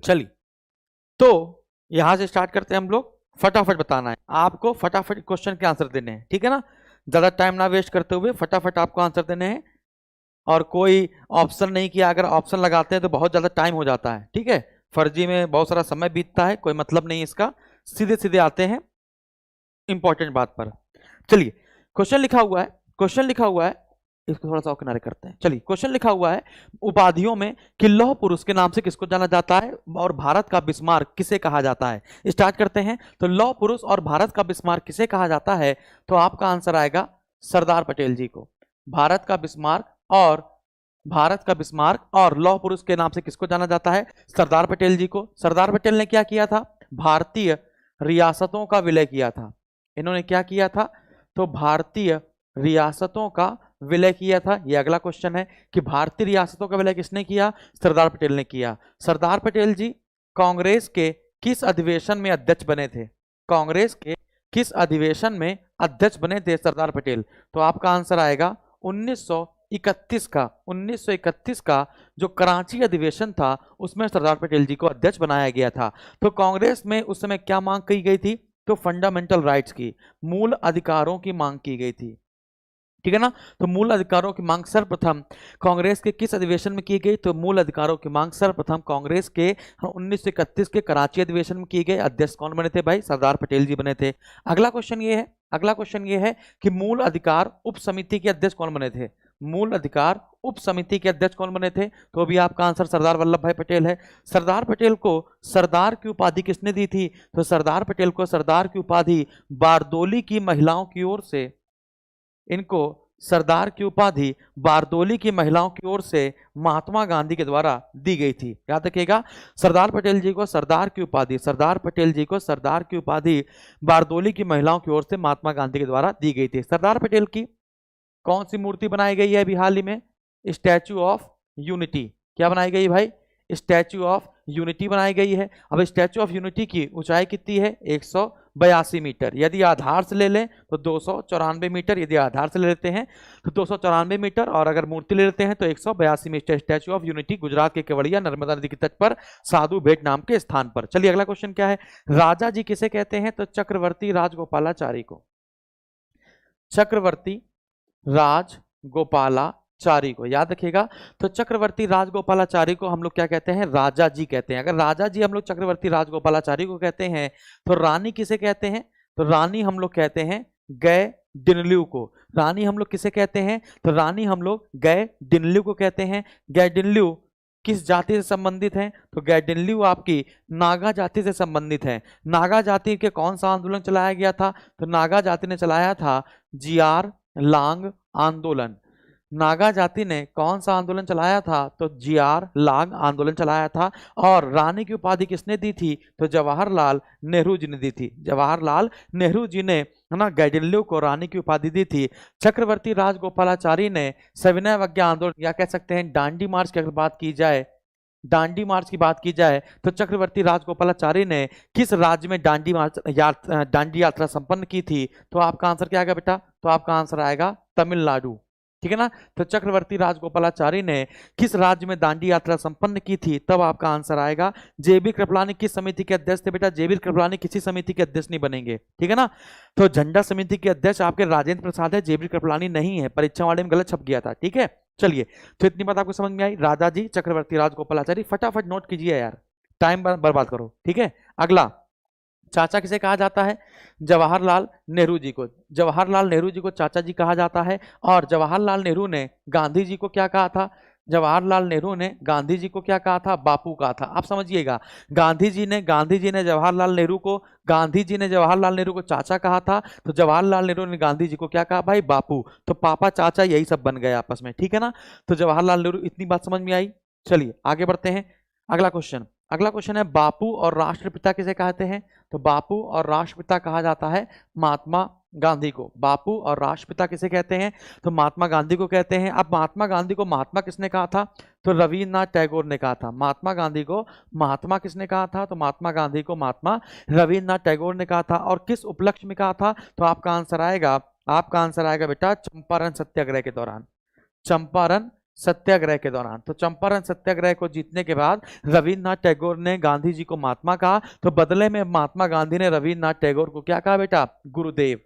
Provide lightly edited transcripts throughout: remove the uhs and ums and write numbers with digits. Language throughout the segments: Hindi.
चलिए, तो यहां से स्टार्ट करते हैं हम लोग। फटाफट बताना है आपको, फटाफट क्वेश्चन के आंसर देने हैं, ठीक है ना। ज्यादा टाइम ना वेस्ट करते हुए फटाफट आपको आंसर देने हैं, और कोई ऑप्शन नहीं किया। अगर ऑप्शन लगाते हैं तो बहुत ज्यादा टाइम हो जाता है, ठीक है, फर्जी में बहुत सारा समय बीतता है, कोई मतलब नहीं इसका। सीधे सीधे आते हैं इंपॉर्टेंट बात पर। चलिए, क्वेश्चन लिखा हुआ है, क्वेश्चन लिखा हुआ है, इसको थोड़ा सा और किनारे करते हैं। चलिए, क्वेश्चन लिखा हुआ है, उपाधियों में कि लौह पुरुष के नाम से किसको जाना जाता है और भारत का बिस्मार्क किसे कहा जाता है। स्टार्ट करते हैं। तो लौह पुरुष और भारत का बिस्मार्क किसे कहा जाता है, तो आपका आंसर आएगा सरदार पटेल जी को। भारत का बिस्मार्क और भारत का बिस्मार्क और लौह पुरुष के नाम से किसको जाना जाता है, सरदार पटेल जी को। सरदार पटेल ने क्या किया था, भारतीय रियासतों का विलय किया था। इन्होंने क्या किया था, तो भारतीय रियासतों का विलय किया था। यह अगला क्वेश्चन है कि भारतीय रियासतों का विलय किसने किया, सरदार पटेल ने किया। सरदार पटेल जी कांग्रेस के किस अधिवेशन में अध्यक्ष बने थे, कांग्रेस के किस अधिवेशन में अध्यक्ष बने थे सरदार पटेल, तो आपका आंसर आएगा 1931 का। 1931 का जो कराची अधिवेशन था उसमें सरदार पटेल जी को अध्यक्ष बनाया गया था। तो कांग्रेस में उस समय क्या मांग की गई थी, तो फंडामेंटल राइट्स की, मूल अधिकारों की मांग की गई थी, ठीक है ना। तो मूल अधिकारों की मांग सर्वप्रथम कांग्रेस के किस अधिवेशन में की गई, तो मूल अधिकारों की मांग सर्वप्रथम कांग्रेस के 1931 के कराची अधिवेशन में की गई। अध्यक्ष कौन बने थे भाई, सरदार पटेल जी बने थे। अगला क्वेश्चन ये है, अगला क्वेश्चन ये है कि मूल अधिकार उप समिति के अध्यक्ष कौन बने थे, मूल अधिकार उप समिति के अध्यक्ष कौन बने थे, तो अभी आपका आंसर सरदार वल्लभ भाई पटेल है। सरदार पटेल को सरदार की उपाधि किसने दी थी, तो सरदार पटेल को सरदार की उपाधि बारदोली की महिलाओं की ओर से, इनको सरदार की उपाधि बारदोली की महिलाओं की ओर से महात्मा गांधी के द्वारा दी गई थी। याद रखिएगा, सरदार पटेल जी को सरदार की उपाधि, सरदार पटेल जी को सरदार की उपाधि बारदोली की महिलाओं की ओर से महात्मा गांधी के द्वारा दी गई थी। सरदार पटेल की कौन सी मूर्ति बनाई गई है अभी हाल ही में, स्टैच्यू ऑफ यूनिटी। क्या बनाई गई भाई, स्टैच्यू ऑफ यूनिटी बनाई गई है। अब स्टैच्यू ऑफ यूनिटी की ऊंचाई कितनी है, 182 मीटर। यदि आधार से ले लें तो 294 मीटर, यदि आधार से ले लेते हैं तो 294 मीटर, और अगर मूर्ति ले लेते हैं तो 182 metre. Statue of Unity Gujarat के केवड़िया नर्मदा नदी के तट पर साधु भेट नाम के स्थान पर। चलिए, अगला क्वेश्चन क्या है, राजा जी किसे कहते हैं, तो चक्रवर्ती राजगोपालाचारी को, चक्रवर्ती राजगोपालाचारी को। याद रखिएगा, तो चक्रवर्ती राजगोपालाचारी को हम लोग क्या कहते हैं, राजा जी कहते हैं। अगर राजा जी हम लोग चक्रवर्ती राजगोपालाचारी को कहते हैं, तो रानी किसे कहते हैं, तो रानी हम लोग कहते हैं गए डिनल्यू को। रानी हम लोग किसे कहते हैं, तो रानी हम लोग गए डिनल्यू को कहते हैं। गए डिनल्यू किस जाति से संबंधित हैं, तो गैडिनल्यू आपकी नागा जाति से संबंधित है। नागा जाति के कौन सा आंदोलन चलाया गया था, तो नागा जाति ने चलाया था जियार लांग आंदोलन। नागा जाति ने कौन सा आंदोलन चलाया था, तो जियार लांग आंदोलन चलाया था। और रानी की उपाधि किसने दी थी, तो जवाहरलाल नेहरू जी ने दी थी। जवाहरलाल नेहरू जी ने, है ना, गैडिनल्यू को रानी की उपाधि दी थी। चक्रवर्ती राजगोपालाचारी ने सविनय अवज्ञा आंदोलन, या कह सकते हैं डांडी मार्च की अगर बात की जाए, डांडी मार्च की बात की जाए, तो चक्रवर्ती राजगोपालाचारी ने किस राज्य में डांडी मार्च डांडी यात्रा संपन्न की थी, तो आपका आंसर क्या आएगा बेटा, तो आपका आंसर आएगा तमिलनाडु, ठीक है ना। तो चक्रवर्ती राजगोपालाचारी ने किस राज्य में दांडी यात्रा संपन्न की थी, तब आपका आंसर आएगा। जेबी कृपलानी किस समिति के अध्यक्ष थे बेटा, जेबी कृपलानी किसी समिति के अध्यक्ष नहीं बनेंगे, ठीक है ना। तो झंडा समिति के अध्यक्ष आपके राजेंद्र प्रसाद है, जेबी कृपलानी नहीं है, परीक्षा वाले में गलत छप गया था, ठीक है। चलिए, तो इतनी बात आपको समझ में आई, राजा जी चक्रवर्ती राजगोपालाचारी। फटाफट नोट कीजिए यार, टाइम बर्बाद करो, ठीक है। अगला, चाचा किसे कहा जाता है, जवाहरलाल नेहरू जी को। जवाहरलाल नेहरू जी को चाचा जी कहा जाता है। और जवाहरलाल नेहरू ने गांधी जी को क्या कहा था, जवाहरलाल नेहरू ने गांधी जी को क्या कहा था, बापू कहा था। आप समझिएगा, गांधी जी ने जवाहरलाल नेहरू को, गांधी जी ने जवाहरलाल नेहरू को चाचा कहा था, तो जवाहरलाल नेहरू ने गांधी जी को क्या कहा भाई, बापू। तो पापा चाचा यही सब बन गए आपस में, ठीक है ना। तो जवाहरलाल नेहरू, इतनी बात समझ में आई। चलिए आगे बढ़ते हैं। अगला क्वेश्चन, अगला क्वेश्चन है, बापू और राष्ट्रपिता किसे कहते हैं, तो बापू और राष्ट्रपिता कहा जाता है महात्मा गांधी को। बापू और राष्ट्रपिता किसे कहते हैं, तो महात्मा गांधी को कहते हैं। अब महात्मा गांधी को महात्मा किसने कहा था, तो रविन्द्रनाथ टैगोर ने कहा था। महात्मा गांधी को महात्मा किसने कहा था, तो महात्मा गांधी को महात्मा रविन्द्रनाथ टैगोर ने कहा था। और किस उपलक्ष्य में कहा था, तो आपका आंसर आएगा, आपका आंसर आएगा बेटा चंपारण सत्याग्रह के दौरान। चंपारण सत्याग्रह के दौरान। तो चंपारण सत्याग्रह को जीतने के बाद रविन्द्रनाथ टैगोर ने गांधी जी को महात्मा कहा, तो बदले में महात्मा गांधी ने रविन्द्रनाथ टैगोर को क्या कहा बेटा? गुरुदेव।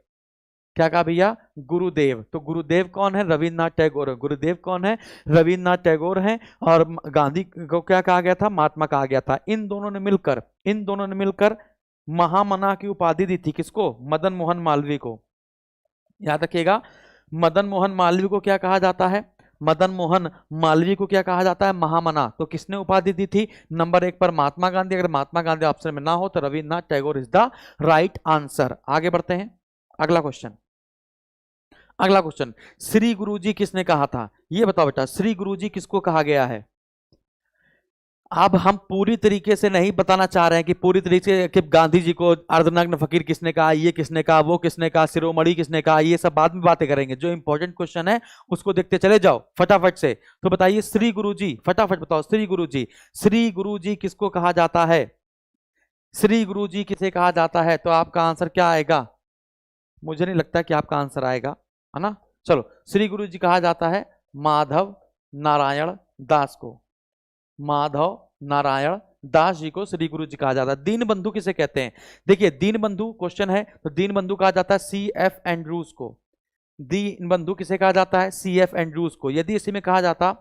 क्या कहा भैया? गुरुदेव। तो गुरुदेव कौन है? रविन्द्रनाथ टैगोर है। गुरुदेव कौन है? रविन्द्रनाथ टैगोर है। और गांधी को क्या कहा गया था? महात्मा कहा गया था। इन दोनों ने मिलकर महामना की उपाधि दी थी। किसको? मदन मोहन मालवीय को। याद रखिएगा, मदन मोहन मालवीय को क्या कहा जाता है? मदन मोहन मालवीय को क्या कहा जाता है? महामना। तो किसने उपाधि दी थी? नंबर 1 पर महात्मा गांधी। अगर महात्मा गांधी ऑप्शन में ना हो तो Rabindranath Tagore is the right answer. आगे बढ़ते हैं, अगला क्वेश्चन, श्री गुरुजी किसने कहा था? ये बताओ बेटा, श्री गुरुजी किसको कहा गया है? अब हम पूरी तरीके से नहीं बताना चाह रहे हैं कि पूरी तरीके से कि गांधी जी को अर्धनग्न फकीर किसने कहा, ये किसने कहा, वो किसने कहा, शिरोमणि किसने कहा, ये सब बाद में बातें करेंगे। जो इंपॉर्टेंट क्वेश्चन है उसको देखते चले जाओ फटाफट से। तो बताइए श्री गुरुजी, फटाफट बताओ, श्री गुरुजी किसको कहा जाता है? श्री गुरुजी किसे कहा जाता है? तो आपका आंसर क्या आएगा? मुझे नहीं लगता कि आपका आंसर आएगा, है ना। चलो, श्री गुरुजी कहा जाता है माधव नारायण दास को। माधव नारायण दास जी को श्री गुरु जी कहा जाता है। दीन बंधु किसे कहते हैं? देखिए, दीन बंधु क्वेश्चन है, तो दीन बंधु कहा जाता है CF एंड्रूज को। दीन बंधु किसे कहा जाता है? CF एंड्रूज को। यदि इसी में कहा जाता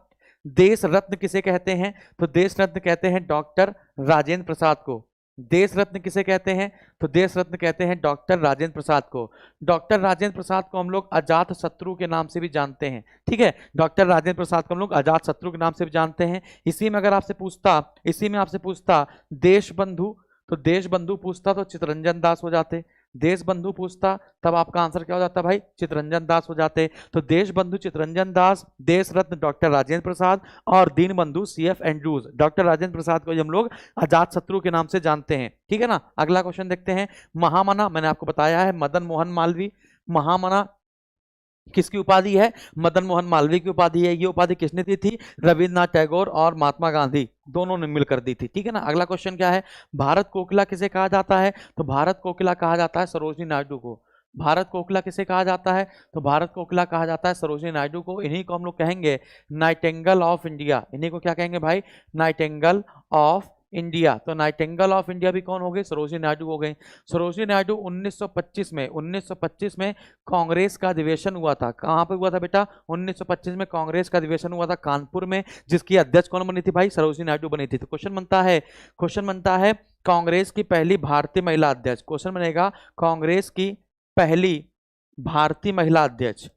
देश रत्न किसे कहते हैं, तो देश रत्न कहते हैं डॉक्टर राजेंद्र प्रसाद को। देश रत्न किसे कहते हैं? तो देश रत्न कहते हैं डॉक्टर राजेंद्र प्रसाद को। डॉक्टर राजेंद्र प्रसाद को हम लोग अजात शत्रु के नाम से भी जानते हैं, ठीक है। डॉक्टर राजेंद्र प्रसाद को हम लोग अजात शत्रु के नाम से भी जानते हैं। इसी में आपसे पूछता देश बंधु, तो देश बंधु पूछता तो चितरंजन दास हो जाते। देश बंधु पूछता तब आपका आंसर क्या हो जाता भाई? चितरंजन दास हो जाते। तो देश बंधु चितरंजन दास, देश रत्न डॉक्टर राजेंद्र प्रसाद और दीन बंधु CF Andrews. Doctor Rajendra Prasad को हम लोग अजात शत्रु के नाम से जानते हैं, ठीक है ना। अगला क्वेश्चन देखते हैं। महामना, मैंने आपको बताया है मदन मोहन मालवीय। महामना किसकी उपाधि है? मदन मोहन मालवीय की उपाधि है। ये उपाधि किसने दी थी? रविन्द्रनाथ टैगोर और महात्मा गांधी दोनों ने मिलकर दी थी, ठीक है ना। अगला क्वेश्चन क्या है? भारत कोकिला किसे कहा जाता है? तो भारत कोकिला कहा जाता है सरोजिनी नायडू को। भारत कोकिला किसे कहा जाता है? तो भारत कोकिला कहा जाता है सरोजिनी नायडू को। इन्हीं को हम लोग कहेंगे नाइटिंगेल ऑफ इंडिया। इन्हीं को क्या कहेंगे भाई? Nightingale of India. तो नाइटिंगेल ऑफ इंडिया भी कौन हो गए? सरोजिनी नायडू हो गए। सरोजिनी नायडू 1925 में कांग्रेस का अधिवेशन हुआ था। कहां पे हुआ था बेटा? 1925 में कांग्रेस का अधिवेशन हुआ था कानपुर में, जिसकी अध्यक्ष कौन बनी थी भाई? सरोजिनी नायडू बनी थी। तो क्वेश्चन बनता है कांग्रेस की पहली भारतीय महिला अध्यक्ष। क्वेश्चन बनेगा कांग्रेस की पहली भारतीय महिला अध्यक्ष।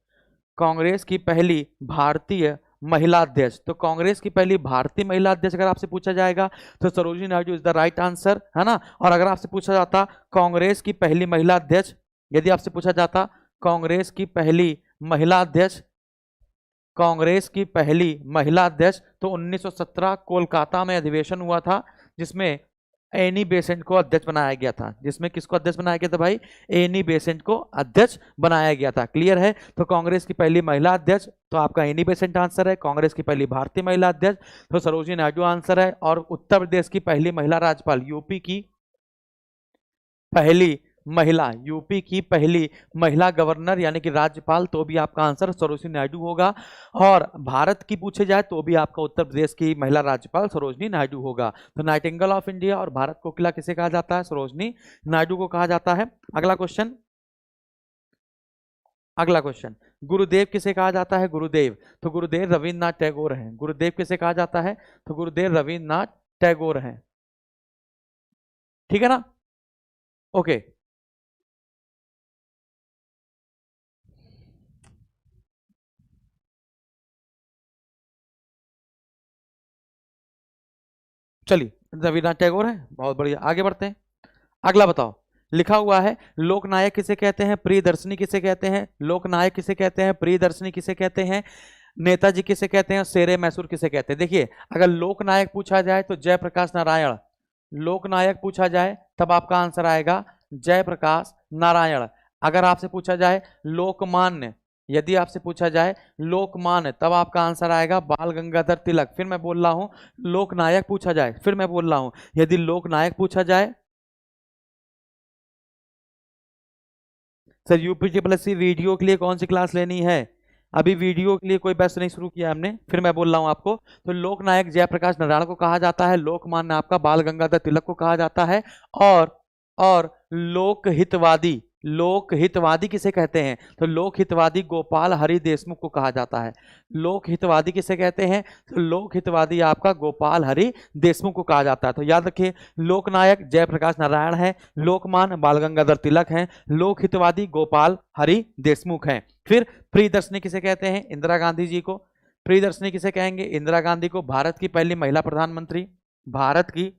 कांग्रेस की पहली भारतीय महिला अध्यक्ष। तो कांग्रेस की पहली भारतीय महिला अध्यक्ष अगर आपसे पूछा जाएगा तो Sarojini Naidu is the right answer, है ना। और अगर आपसे पूछा जाता कांग्रेस की पहली महिला अध्यक्ष, यदि आपसे पूछा जाता कांग्रेस की पहली महिला अध्यक्ष, तो 1917 कोलकाता में अधिवेशन हुआ था, जिसमें एनी बेसेंट को अध्यक्ष बनाया गया था। जिसमें किसको अध्यक्ष बनाया गया था भाई? एनी बेसेंट को अध्यक्ष बनाया गया था। क्लियर है? तो कांग्रेस की पहली महिला अध्यक्ष तो आपका एनी बेसेंट आंसर है। कांग्रेस की पहली भारतीय महिला अध्यक्ष तो सरोजिनी नायडू आंसर है। और उत्तर प्रदेश की पहली महिला राज्यपाल, यूपी की पहली महिला गवर्नर यानी कि राज्यपाल, तो भी आपका आंसर सरोजिनी नायडू होगा। और भारत की पूछे जाए तो भी आपका उत्तर प्रदेश की महिला राज्यपाल सरोजिनी नायडू होगा। तो नाइटिंगेल ऑफ इंडिया और भारत कोकिला किसे कहा जाता है? सरोजिनी नायडू को कहा जाता है। अगला क्वेश्चन, गुरुदेव किसे कहा जाता है? गुरुदेव, तो गुरुदेव रविन्द्रनाथ टैगोर हैं। गुरुदेव किसे कहा जाता है? तो गुरुदेव रविन्द्रनाथ टैगोर हैं, ठीक है ना। ओके, चलिए रविन्द्रनाथ टैगोर है, बहुत बढ़िया। आगे बढ़ते हैं, अगला बताओ। लिखा हुआ है लोकनायक किसे कहते हैं? प्रियदर्शनी किसे कहते हैं? लोकनायक किसे कहते हैं? प्रियदर्शनी किसे कहते हैं? नेताजी किसे कहते हैं? शेरे मैसूर किसे कहते हैं? देखिए, अगर लोकनायक पूछा जाए तो जयप्रकाश नारायण। लोकनायक पूछा जाए तब आपका आंसर आएगा जयप्रकाश नारायण। अगर आपसे पूछा जाए लोकमान्य, यदि आपसे पूछा जाए लोकमान्य, तब आपका आंसर आएगा बाल गंगाधर तिलक। फिर मैं बोल रहा हूं लोकनायक पूछा जाए, फिर मैं बोल रहा हूं यदि लोकनायक पूछा जाए। सर UPTSC वीडियो के लिए कौन सी क्लास लेनी है? अभी वीडियो के लिए कोई बहस नहीं शुरू किया हमने, फिर मैं बोल रहा हूं आपको। तो लोकनायक जयप्रकाश नारायण को कहा जाता है, लोकमान्य आपका बाल गंगाधर तिलक को कहा जाता है, और लोकहितवादी, लोकहितवादी किसे कहते हैं? तो लोकहितवादी गोपाल हरि देशमुख को कहा जाता है। लोकहितवादी किसे कहते हैं? तो लोकहितवादी आपका गोपाल हरि देशमुख को कहा जाता है। तो याद रखिए, लोकनायक जयप्रकाश नारायण है, लोकमान्य बाल गंगाधर तिलक हैं, लोकहितवादी गोपाल हरि देशमुख हैं। फिर प्रियदर्शनी किसे कहते हैं? इंदिरा गांधी जी को। प्रियदर्शनी किसे कहेंगे? इंदिरा गांधी को। भारत की पहली महिला प्रधानमंत्री, भारत की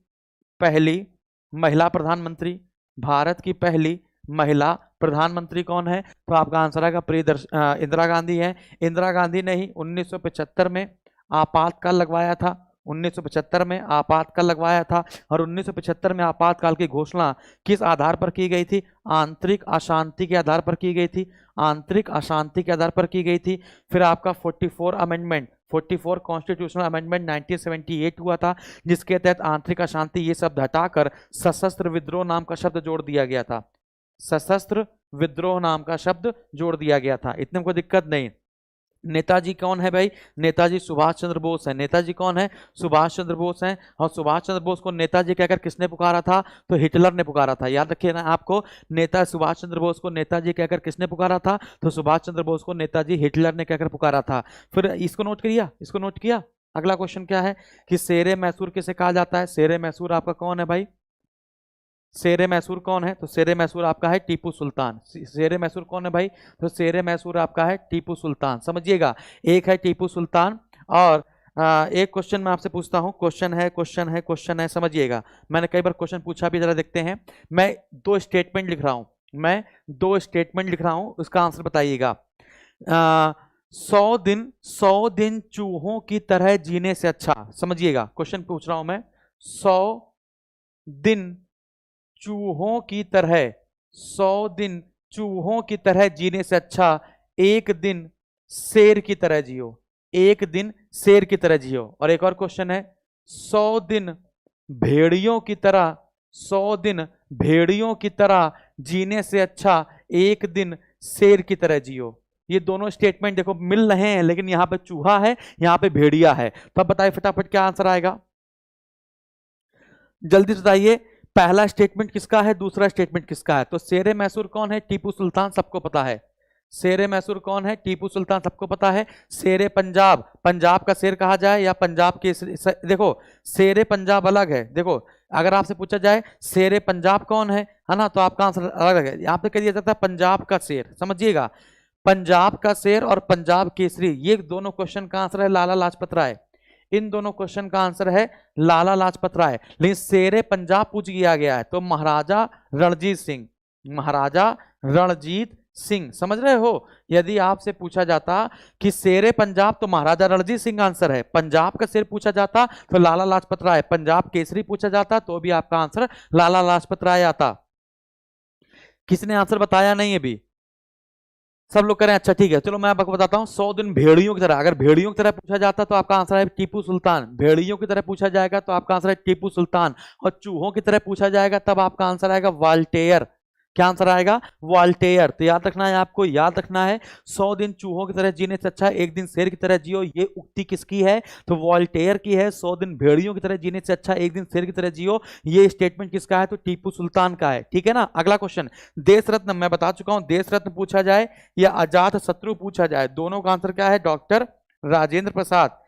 पहली महिला प्रधानमंत्री, भारत की पहली महिला प्रधानमंत्री कौन है? तो आपका आंसर आएगा इंदिरा गांधी है। इंदिरा गांधी ने ही 1975 में आपातकाल लगवाया था, 1975 में आपातकाल लगवाया था। और 1975 में आपातकाल की घोषणा किस आधार पर की गई थी? आंतरिक अशांति के आधार पर की गई थी, आंतरिक अशांति के आधार पर की गई थी। फिर आपका 44 अमेंडमेंट, 44 कॉन्स्टिट्यूशनल अमेंडमेंट 1978 हुआ था, जिसके तहत आंतरिक अशांति ये शब्द हटाकर सशस्त्र विद्रोह नाम का शब्द जोड़ दिया गया था, सशस्त्र विद्रोह नाम का शब्द जोड़ दिया गया था। इतने में कोई दिक्कत नहीं। नेताजी कौन है भाई? नेताजी सुभाष चंद्र बोस है। नेताजी कौन है? सुभाष चंद्र बोस हैं। और सुभाष चंद्र बोस को नेताजी कहकर किसने पुकारा था? तो हिटलर ने पुकारा था। याद रखिए ना आपको, नेता सुभाष चंद्र बोस को नेताजी कहकर किसने पुकारा था? तो सुभाष चंद्र बोस को नेताजी हिटलर ने कहकर पुकारा था। फिर इसको नोट किया, इसको नोट किया। अगला क्वेश्चन क्या है कि शेरे मैसूर किसे कहा जाता है? शेरे मैसूर आपका कौन है भाई? शेरे मैसूर कौन है? तो शेरे मैसूर आपका है टीपू सुल्तान। शेरे मैसूर कौन है भाई? तो शेरे मैसूर आपका है टीपू सुल्तान। समझिएगा, एक है टीपू सुल्तान। और एक क्वेश्चन मैं आपसे पूछता हूं, क्वेश्चन है, समझिएगा। मैंने कई बार क्वेश्चन पूछा भी, जरा देखते हैं। मैं दो स्टेटमेंट लिख रहा हूं, उसका आंसर बताइएगा। 100 दिन चूहों की तरह जीने से अच्छा, समझिएगा क्वेश्चन पूछ रहा हूं मैं। 100 दिन चूहों की तरह, 100 दिन चूहों की तरह जीने से अच्छा एक दिन शेर की तरह जियो, एक दिन शेर की तरह जियो। और एक और क्वेश्चन है, 100 दिन भेड़ियों की तरह, 100 दिन भेड़ियों की तरह जीने से अच्छा एक दिन शेर की तरह जियो। ये दोनों स्टेटमेंट देखो मिल रहे हैं, लेकिन यहां पे चूहा है, यहां पे भेड़िया है। तो अब बताइए फटाफट क्या आंसर आएगा, जल्दी से बताइए। पहला स्टेटमेंट किसका है, दूसरा स्टेटमेंट किसका है? तो शेरे मैसूर कौन है? टीपू सुल्तान, सबको पता है। शेरे मैसूर कौन है? टीपू सुल्तान, सबको पता है। शेरे पंजाब, पंजाब का शेर कहा जाए या पंजाब के, देखो शेरे पंजाब अलग है। देखो अगर आपसे पूछा जाए शेरे पंजाब कौन है ना, तो आपका आंसर अलग है। यहां पे कह दिया जाता है पंजाब का शेर, समझिएगा। पंजाब का शेर और पंजाब केसरी, ये दोनों क्वेश्चन का आंसर है लाला लाजपत राय। इन दोनों क्वेश्चन का आंसर है लाला लाजपत राय। लेकिन शेरे पंजाब पूछ लिया गया है तो महाराजा रणजीत सिंह, महाराजा रणजीत सिंह, समझ रहे हो। यदि आपसे पूछा जाता कि शेरे पंजाब तो महाराजा रणजीत सिंह आंसर है, पंजाब का शेर पूछा जाता तो लाला लाजपत राय, पंजाब केसरी पूछा जाता तो भी आपका आंसर लाला लाजपत राय आता। किसने आंसर बताया नहीं अभी? सब लोग करें, अच्छा ठीक है। चलो मैं आपको बताता हूं। 100 दिन भेड़ियों की तरह, अगर भेड़ियों की तरह पूछा जाता तो आपका आंसर है टीपू सुल्तान। भेड़ियों की तरह पूछा जाएगा तो आपका आंसर है टीपू सुल्तान। और चूहों की तरह पूछा जाएगा तब आपका आंसर आएगा वॉल्टेयर। क्या आंसर आएगा? वॉल्टेयर। तो याद रखना है, आपको याद रखना है, 100 दिन चूहों की तरह जीने से अच्छा एक दिन शेर की तरह जियो। ये उक्ति किसकी है? तो वॉल्टेयर की है। 100 दिन भेड़ियों की तरह जीने से अच्छा एक दिन शेर की तरह जियो, ये स्टेटमेंट किसका है? तो टीपू सुल्तान का है। ठीक है ना। अगला क्वेश्चन, देश रत्न, मैं बता चुका हूं, देश रत्न पूछा जाए या अजात शत्रु पूछा जाए, दोनों का आंसर क्या है? डॉक्टर राजेंद्र प्रसाद।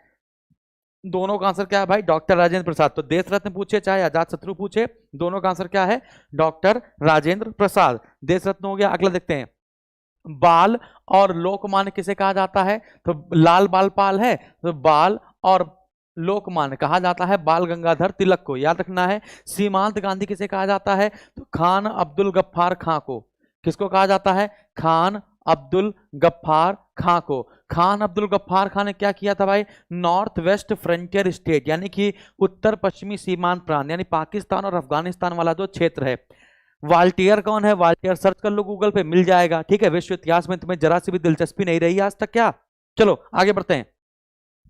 दोनों का आंसर क्या है भाई? डॉक्टर राजेंद्र प्रसाद। तो देश रत्न पूछे चाहे अजात शत्रु पूछे, दोनों का आंसर क्या है? डॉक्टर राजेंद्र प्रसाद। देश रत्न हो गया। अगला देखते हैं, बाल और लोकमान्य किसे कहा जाता है? तो लाल बाल पाल है तो बाल और लोकमान्य कहा जाता है बाल गंगाधर तिलक को, याद रखना है। सीमांत गांधी किसे कहा जाता है? तो खान अब्दुल गफ्फार खां को। किसको कहा जाता है? खान अब्दुल गफ्फार खां को। खान अब्दुल गफ्फार खां ने क्या किया था भाई? नॉर्थ वेस्ट फ्रंटियर स्टेट, यानी कि उत्तर पश्चिमी सीमांत प्रांत, यानी पाकिस्तान और अफगानिस्तान वाला जो क्षेत्र है। वाल्टियर कौन है? वाल्टियर सर्च कर लो गूगल पे, मिल जाएगा। ठीक है, विश्व इतिहास में तुम्हें जरा सी भी दिलचस्पी नहीं रही आज तक क्या? चलो आगे बढ़ते हैं।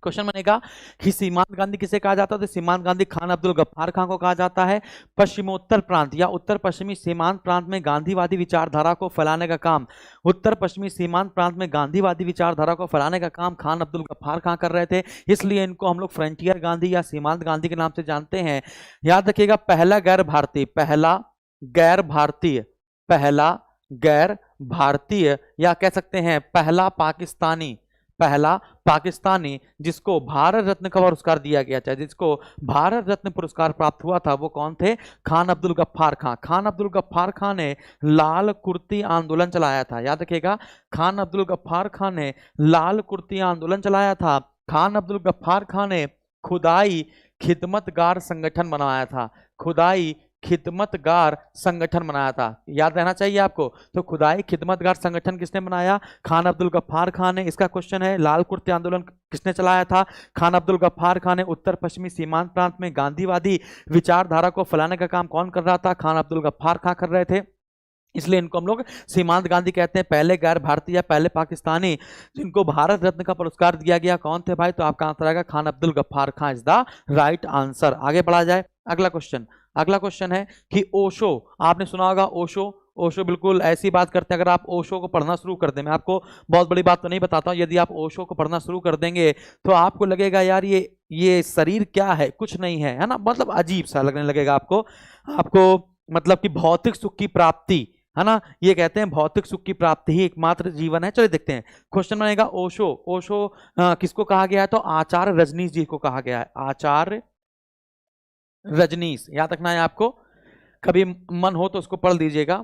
क्वेश्चन बनेगा कि सीमांत गांधी किसे कहा जाता है, तो सीमांत गांधी खान अब्दुल गफ्फार खान को कहा जाता है। पश्चिमोत्तर प्रांत या उत्तर पश्चिमी सीमांत प्रांत में गांधीवादी विचारधारा को फैलाने का काम, उत्तर पश्चिमी सीमांत प्रांत में गांधीवादी विचारधारा को फैलाने का काम खान अब्दुल गफ्फार खान कर रहे थे, इसलिए इनको हम लोग फ्रंटियर गांधी या सीमांत गांधी के नाम से जानते हैं। याद रखिएगा, पहला गैर भारतीय, पहला गैर भारतीय, पहला गैर भारतीय या कह सकते हैं पहला पाकिस्तानी, पहला पाकिस्तानी जिसको भारत रत्न का पुरस्कार दिया गया था, जिसको भारत रत्न पुरस्कार प्राप्त हुआ था, वो कौन थे? खान अब्दुल गफ्फार खान। खान अब्दुल गफ्फार खान ने लाल कुर्ती आंदोलन चलाया था। याद रखिएगा, खान अब्दुल गफ्फार खान ने लाल कुर्ती आंदोलन चलाया था। खान अब्दुल गफ्फार खान ने खुदाई खिदमतगार संगठन बनाया था, खुदाई खिदमतगार संगठन बनाया था। याद रहना चाहिए आपको। तो खुदाई खिदमतगार संगठन किसने बनाया? खान अब्दुल गफ्फार खान ने। इसका क्वेश्चन है, लाल कुर्ते आंदोलन किसने चलाया था? खान अब्दुल गफ्फार खान ने। उत्तर पश्चिमी सीमांत प्रांत में गांधीवादी विचारधारा को फैलाने का काम कौन कर रहा था? खान अब्दुल गफ्फार खान कर रहे थे, इसलिए इनको हम लोग सीमांत गांधी कहते हैं। पहले गैर भारतीय, पहले पाकिस्तानी जिनको भारत रत्न का पुरस्कार दिया गया, कौन थे भाई? तो आपका आंसर आएगा Khan Abdul Ghaffar Khan is the right answer. आगे बढ़ा जाए। अगला क्वेश्चन, अगला क्वेश्चन है कि ओशो, आपने सुना होगा ओशो। ओशो बिल्कुल ऐसी बात करते हैं, अगर आप ओशो को पढ़ना शुरू कर दें, मैं आपको बहुत बड़ी बात तो नहीं बताता हूं, यदि आप ओशो को पढ़ना शुरू कर देंगे तो आपको लगेगा यार ये शरीर क्या है, कुछ नहीं है ना, मतलब अजीब सा लगने लगेगा आपको मतलब कि भौतिक सुख की प्राप्ति, है ना, ये कहते हैं भौतिक सुख की प्राप्ति ही एकमात्र जीवन है। चलिए देखते हैं क्वेश्चन बनेगा। ओशो, ओशो किसको कहा गया है? तो आचार्य रजनीश जी को कहा गया है, आचार्य रजनीश। याद रखना है आपको, कभी मन हो तो उसको पढ़ लीजिएगा,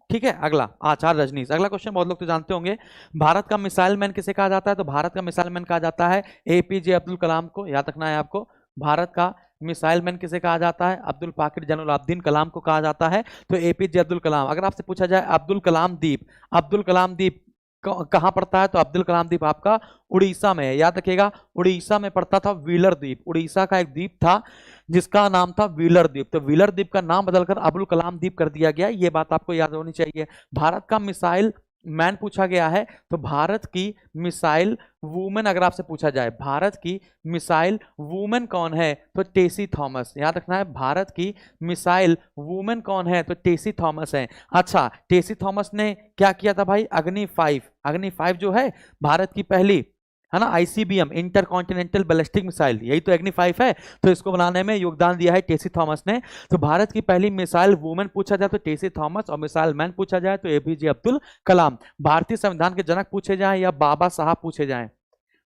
ठीक है। अगला, आचार्य रजनीश। अगला क्वेश्चन बहुत लोग तो जानते होंगे, भारत का मिसाइल मैन किसे कहा जाता है? तो भारत का मिसाइल मैन कहा जाता है एपीजे अब्दुल कलाम को। याद रखना है आपको, भारत का मिसाइल मैन किसे कहा जाता है? अब्दुल पाकिर जैनुलाब्दीन कलाम को कहा जाता है। तो एपीजे अब्दुल कलाम। अगर आपसे पूछा जाए अब्दुल कलाम द्वीप, अब्दुल कलाम द्वीप कहां पड़ता है? तो अब्दुल कलाम द्वीप आपका उड़ीसा में है। याद रखिएगा, उड़ीसा में पड़ता था व्हीलर द्वीप। उड़ीसा का एक द्वीप था जिसका नाम था व्हीलर द्वीप, तो व्हीलर द्वीप का नाम बदलकर अब्दुल कलाम द्वीप कर दिया गया। ये बात आपको याद होनी चाहिए। भारत का मिसाइल मैन पूछा गया है, तो भारत की मिसाइल वुमेन अगर आपसे पूछा जाए, भारत की मिसाइल वुमेन कौन है? तो टेसी थॉमस। याद रखना है, भारत की मिसाइल वुमेन कौन है? तो टेसी थॉमस है। अच्छा, टेसी थॉमस ने क्या किया था भाई? अग्नि 5, अग्नि 5 जो है भारत की पहली, है ना, ICBM inter continental ballistic missile, यही तो अग्नि 5 है। तो इसको बनाने में योगदान दिया है टेसी थॉमस ने। तो भारत की पहली मिसाइल वुमेन पूछा जाए तो टेसी थॉमस, और मिसाइल मैन पूछा जाए तो एपीजे अब्दुल कलाम। भारतीय संविधान के जनक पूछे जाए या बाबा साहब पूछे जाए,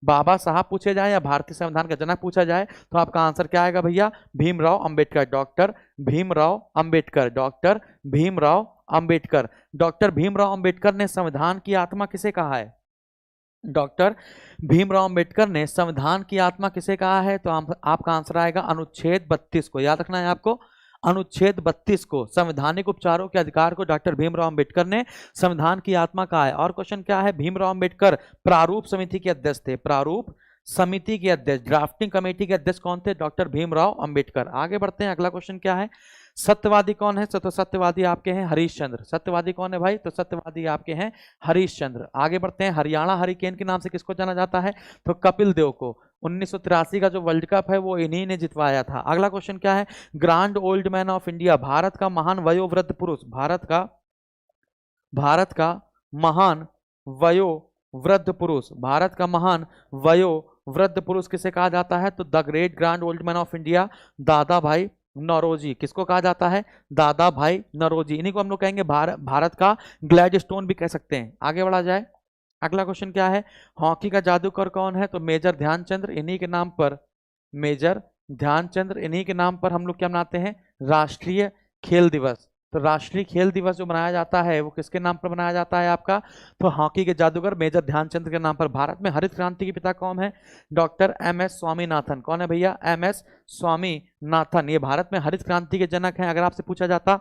बाबा साहब पूछे जाए या भारतीय संविधान का जनक पूछा जाए, तो आपका आंसर क्या आएगा भैया? Bhimrao Ambedkar, doctor Bhimrao Ambedkar, doctor Bhimrao Ambedkar. Doctor Bhimrao Ambedkar ने संविधान की आत्मा किसे कहा है? डॉक्टर भीमराव अंबेडकर ने संविधान की आत्मा किसे कहा है? तो आपका आंसर आएगा अनुच्छेद 32 को। याद रखना है आपको, अनुच्छेद 32 को, संवैधानिक उपचारों के अधिकार को डॉक्टर भीमराव अंबेडकर ने संविधान की आत्मा कहा है। और क्वेश्चन क्या है? भीमराव अंबेडकर प्रारूप समिति के अध्यक्ष थे, प्रारूप समिति के अध्यक्ष, ड्राफ्टिंग कमेटी के अध्यक्ष कौन थे? डॉक्टर भीमराव अंबेडकर। आगे बढ़ते हैं। अगला क्वेश्चन क्या है? सत्यवादी कौन है? तो सत्यवादी आपके हैं हरीश चंद्र। सत्यवादी कौन है भाई? तो सत्यवादी आपके हैं हरीश चंद्र। आगे बढ़ते हैं। हरियाणा हरिकेन के नाम से किसको जाना जाता है? तो कपिल देव को। 1983 का जो वर्ल्ड कप है वो इन्हीं ने जितवाया था। अगला क्वेश्चन क्या है? Grand old man of India, Bharat का महान वयोवृद्ध पुरुष, भारत का महान वयोवृद्ध पुरुष, भारत का महान वयोवृद्ध पुरुष किसे कहा जाता है? तो the great grand old man of India, दादा भाई नौरोजी। किसको कहा जाता है? दादा भाई नौरोजी। इन्हीं को हम लोग कहेंगे भारत का ग्लैडस्टोन भी कह सकते हैं। आगे बढ़ा जाए। अगला क्वेश्चन क्या है? हॉकी का जादूगर कौन है? तो मेजर ध्यानचंद्र। इन्हीं के नाम पर, मेजर ध्यानचंद्र, इन्हीं के नाम पर हम लोग क्या मनाते हैं? राष्ट्रीय खेल दिवस। तो राष्ट्रीय खेल दिवस जो मनाया जाता है वो किसके नाम पर मनाया जाता है आपका? तो हॉकी के जादूगर मेजर ध्यानचंद्र के नाम पर। भारत में हरित क्रांति के पिता कौन है? Doctor M S. स्वामीनाथन। कौन है भैया? एम.एस. स्वामीनाथन। ये भारत में हरित क्रांति के जनक हैं। अगर आपसे पूछा जाता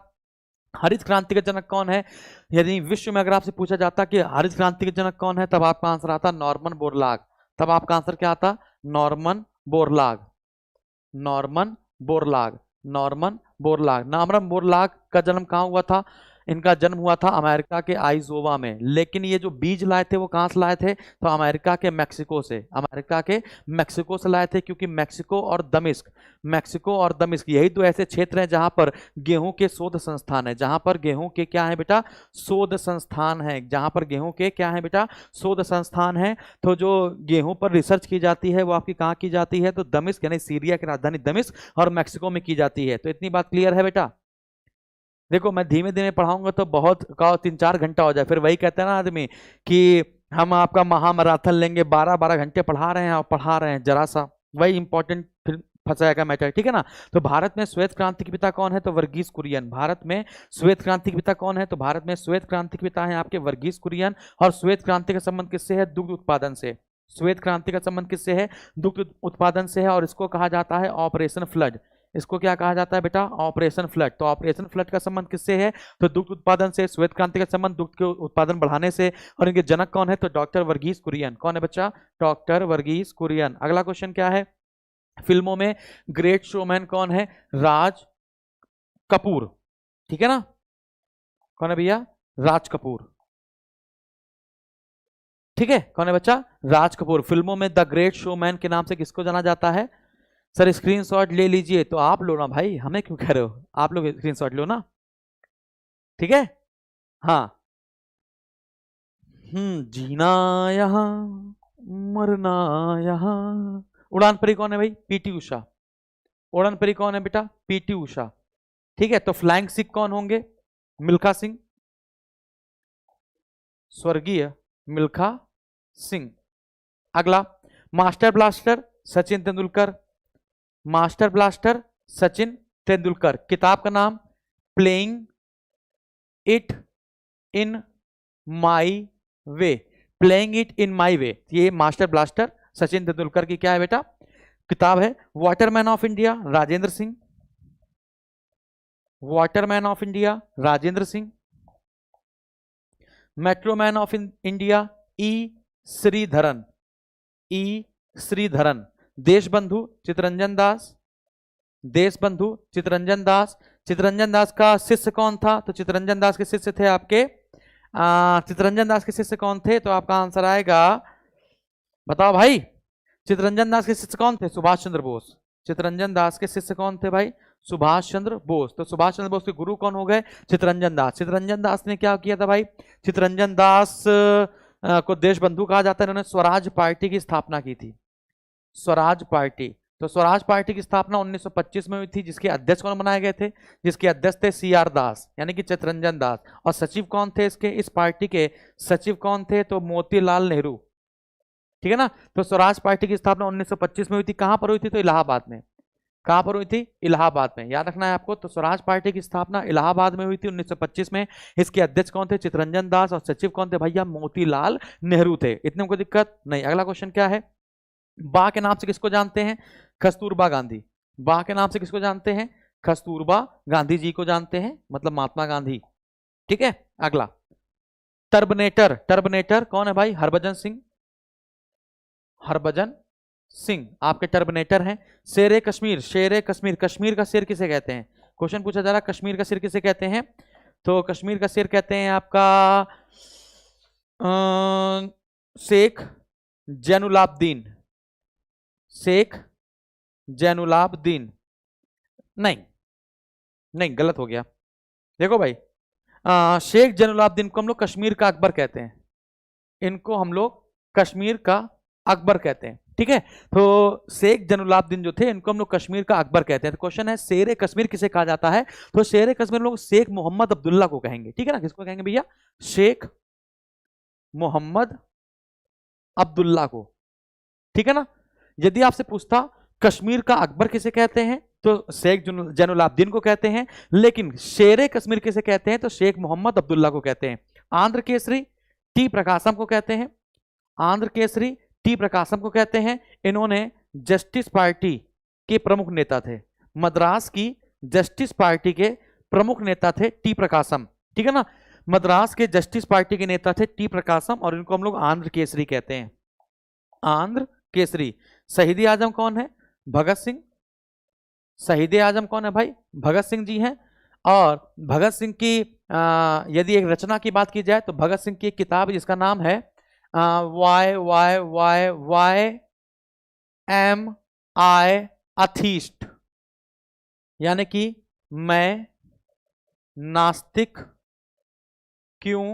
हरित क्रांति के जनक कौन है, यदि विश्व में अगर आपसे पूछा जाता कि हरित क्रांति के जनक कौन है, तब आपका आंसर आता नॉर्मन बोरलाग। तब आपका आंसर क्या आता? Norman Borlaug, Norman Borlaug, Norman Borlaug. Norman Borlaug का जन्म कहाँ हुआ था? इनका जन्म हुआ था अमेरिका के आइजोवा में, लेकिन ये जो बीज लाए थे वो कहां से लाए थे, तो अमेरिका के मेक्सिको से, अमेरिका के मेक्सिको से लाए थे, क्योंकि मेक्सिको और दमिश्क यही तो ऐसे क्षेत्र हैं जहां पर गेहूं के शोध संस्थान है, जहां पर गेहूं के क्या है बेटा, शोध संस्थान है, जहां पर गेहूं के क्या है बेटा, शोध संस्थान है। तो जो गेहूं पर रिसर्च की जाती है वो आपकी कहां की जाती है, तो दमिश्क यानी सीरिया की राजधानी दमिश्क और मेक्सिको में की जाती है। तो इतनी बात क्लियर है बेटा। देखो मैं धीमे धीमे पढ़ाऊंगा तो बहुत का 3-4 घंटा हो जाए, फिर वही कहते हैं ना आदमी कि हम आपका महामैराथन लेंगे, 12-12 घंटे पढ़ा रहे हैं और पढ़ा रहे हैं, जरा सा वही इंपॉर्टेंट फिर फंसाएगा मैटर, ठीक है ना। तो भारत में श्वेत क्रांति के पिता कौन है, तो वर्गीस कुरियन। भारत में श्वेत क्रांति के पिता कौन है, तो भारत में श्वेत क्रांति के पिता है आपके वर्गीस कुरियन। और श्वेत क्रांति का संबंध किससे है, दुग्ध उत्पादन से। श्वेत क्रांति का संबंध किससे है, दुग्ध उत्पादन से है, और इसको कहा जाता है ऑपरेशन फ्लड। इसको क्या कहा जाता है बेटा, ऑपरेशन फ्लड। तो ऑपरेशन फ्लड का संबंध किससे है, तो दुग्ध उत्पादन से। श्वेत क्रांति का संबंध दुग्ध के उत्पादन बढ़ाने से, और इनके जनक कौन है, तो डॉक्टर वर्गीस कुरियन। कौन है बच्चा, डॉक्टर वर्गीस कुरियन। अगला क्वेश्चन क्या है, फिल्मों में ग्रेट शोमैन कौन है, राज कपूर, ठीक है ना। कौन है भैया, राज कपूर, ठीक है। कौन है बच्चा, राज कपूर। फिल्मों में द ग्रेट शोमैन के नाम से किसको जाना जाता है, सर स्क्रीनशॉट ले लीजिए। तो आप लो ना भाई, हमें क्यों कह रहे हो, आप लोग स्क्रीनशॉट लो ना, ठीक है। हाँ, जीना यहां मरना यहां। उड़ान परी कौन है भाई, पीटी उषा। उड़ान परी कौन है बेटा, पीटी उषा, ठीक है। तो फ्लाइंग सिख कौन होंगे, मिल्खा सिंह, स्वर्गीय मिल्खा सिंह। अगला, master blaster Sachin Tendulkar. Master blaster Sachin Tendulkar. किताब का नाम playing it in my way. Playing it in my way, ये मास्टर ब्लास्टर सचिन तेंदुलकर की क्या है बेटा, किताब है। Waterman of India Rajendra Singh. Waterman of India Rajendra Singh. Metroman of India E Sreedharan. E Sreedharan. Deshbandhu Chittaranjan Das. Deshbandhu Chittaranjan Das. Chittaranjan Das का शिष्य कौन था, तो चितरंजन दास के शिष्य थे आपके चितरंजन दास के शिष्य कौन थे, तो आपका आंसर आएगा, बताओ भाई, चितरंजन दास के शिष्य कौन थे, सुभाष चंद्र बोस। चितरंजन दास के शिष्य कौन थे भाई, सुभाष चंद्र बोस। तो सुभाष चंद्र बोस के गुरु कौन हो गए, चितरंजन दास। चितरंजन दास ने क्या किया था भाई, चितरंजन दास को देशबंधु कहा जाता है, इन्होंने स्वराज पार्टी की स्थापना की थी। स्वराज पार्टी, तो स्वराज पार्टी की स्थापना 1925 में हुई थी, जिसके अध्यक्ष कौन बनाए गए थे, जिसके अध्यक्ष थे CR दास यानी कि चितरंजन दास। और सचिव कौन थे इसके, इस पार्टी के सचिव कौन थे, तो मोतीलाल नेहरू, ठीक है ना। तो स्वराज पार्टी की स्थापना 1925 में हुई थी, कहां पर हुई थी, तो इलाहाबाद में। कहां पर हुई थी, इलाहाबाद में, याद रखना है आपको। तो स्वराज पार्टी की स्थापना इलाहाबाद में हुई थी 1925 में। इसके अध्यक्ष कौन थे, चितरंजन दास, और सचिव कौन थे भैया, मोतीलाल नेहरू थे। इतने कोई दिक्कत नहीं। अगला क्वेश्चन क्या है, बा के नाम से किसको जानते हैं, कस्तूरबा गांधी। बा के नाम से किसको जानते हैं, कस्तूरबा गांधी जी को जानते हैं, मतलब महात्मा गांधी, ठीक है। अगला, टर्बनेटर। टर्बनेटर कौन है भाई, हरभजन सिंह। हरभजन सिंह आपके टर्बनेटर हैं। शेरे कश्मीर। शेरे कश्मीर, कश्मीर का शेर किसे कहते हैं, क्वेश्चन पूछा जा रहा, कश्मीर का शेर किसे कहते हैं, तो कश्मीर का शेर कहते हैं आपका शेख जैनुलाब्दीन। शेख जैनुलाब्दीन, नहीं नहीं गलत हो गया। देखो भाई, शेख जैनुलाब्दीन को हम लोग कश्मीर का अकबर कहते हैं, इनको हम लोग कश्मीर का अकबर कहते हैं, ठीक है। तो शेख जैनुलाब्दीन जो थे, इनको हम लोग कश्मीर का अकबर कहते हैं। तो क्वेश्चन है, शेर कश्मीर किसे कहा जाता है, तो शेर कश्मीर लोग शेख मोहम्मद अब्दुल्ला को कहेंगे, ठीक है ना। किसको कहेंगे भैया, शेख मोहम्मद अब्दुल्ला को, ठीक है ना। यदि आपसे पूछता कश्मीर का अकबर किसे कहते हैं, तो शेख जैनुलाब्दीन को कहते हैं, लेकिन शेर कश्मीर किसे कहते हैं, तो शेख मोहम्मद अब्दुल्ला को कहते हैं। आंध्र केसरी टी प्रकाशम को कहते हैं। आंध्र केसरी टी प्रकाशम को कहते हैं। इन्होंने जस्टिस पार्टी के प्रमुख नेता थे, मद्रास की जस्टिस पार्टी के प्रमुख नेता थे टी प्रकाशम, ठीक है ना। मद्रास के जस्टिस पार्टी के नेता थे टी प्रकाशम, और इनको हम लोग आंध्र केसरी कहते हैं, आंध्र केसरी। शहीद आजम कौन है, भगत सिंह। शहीद आजम कौन है भाई, भगत सिंह जी हैं। और भगत सिंह की यदि एक रचना की बात की जाए तो भगत सिंह की एक किताब जिसका नाम है why why why why am I atheist, यानी कि मैं नास्तिक क्यों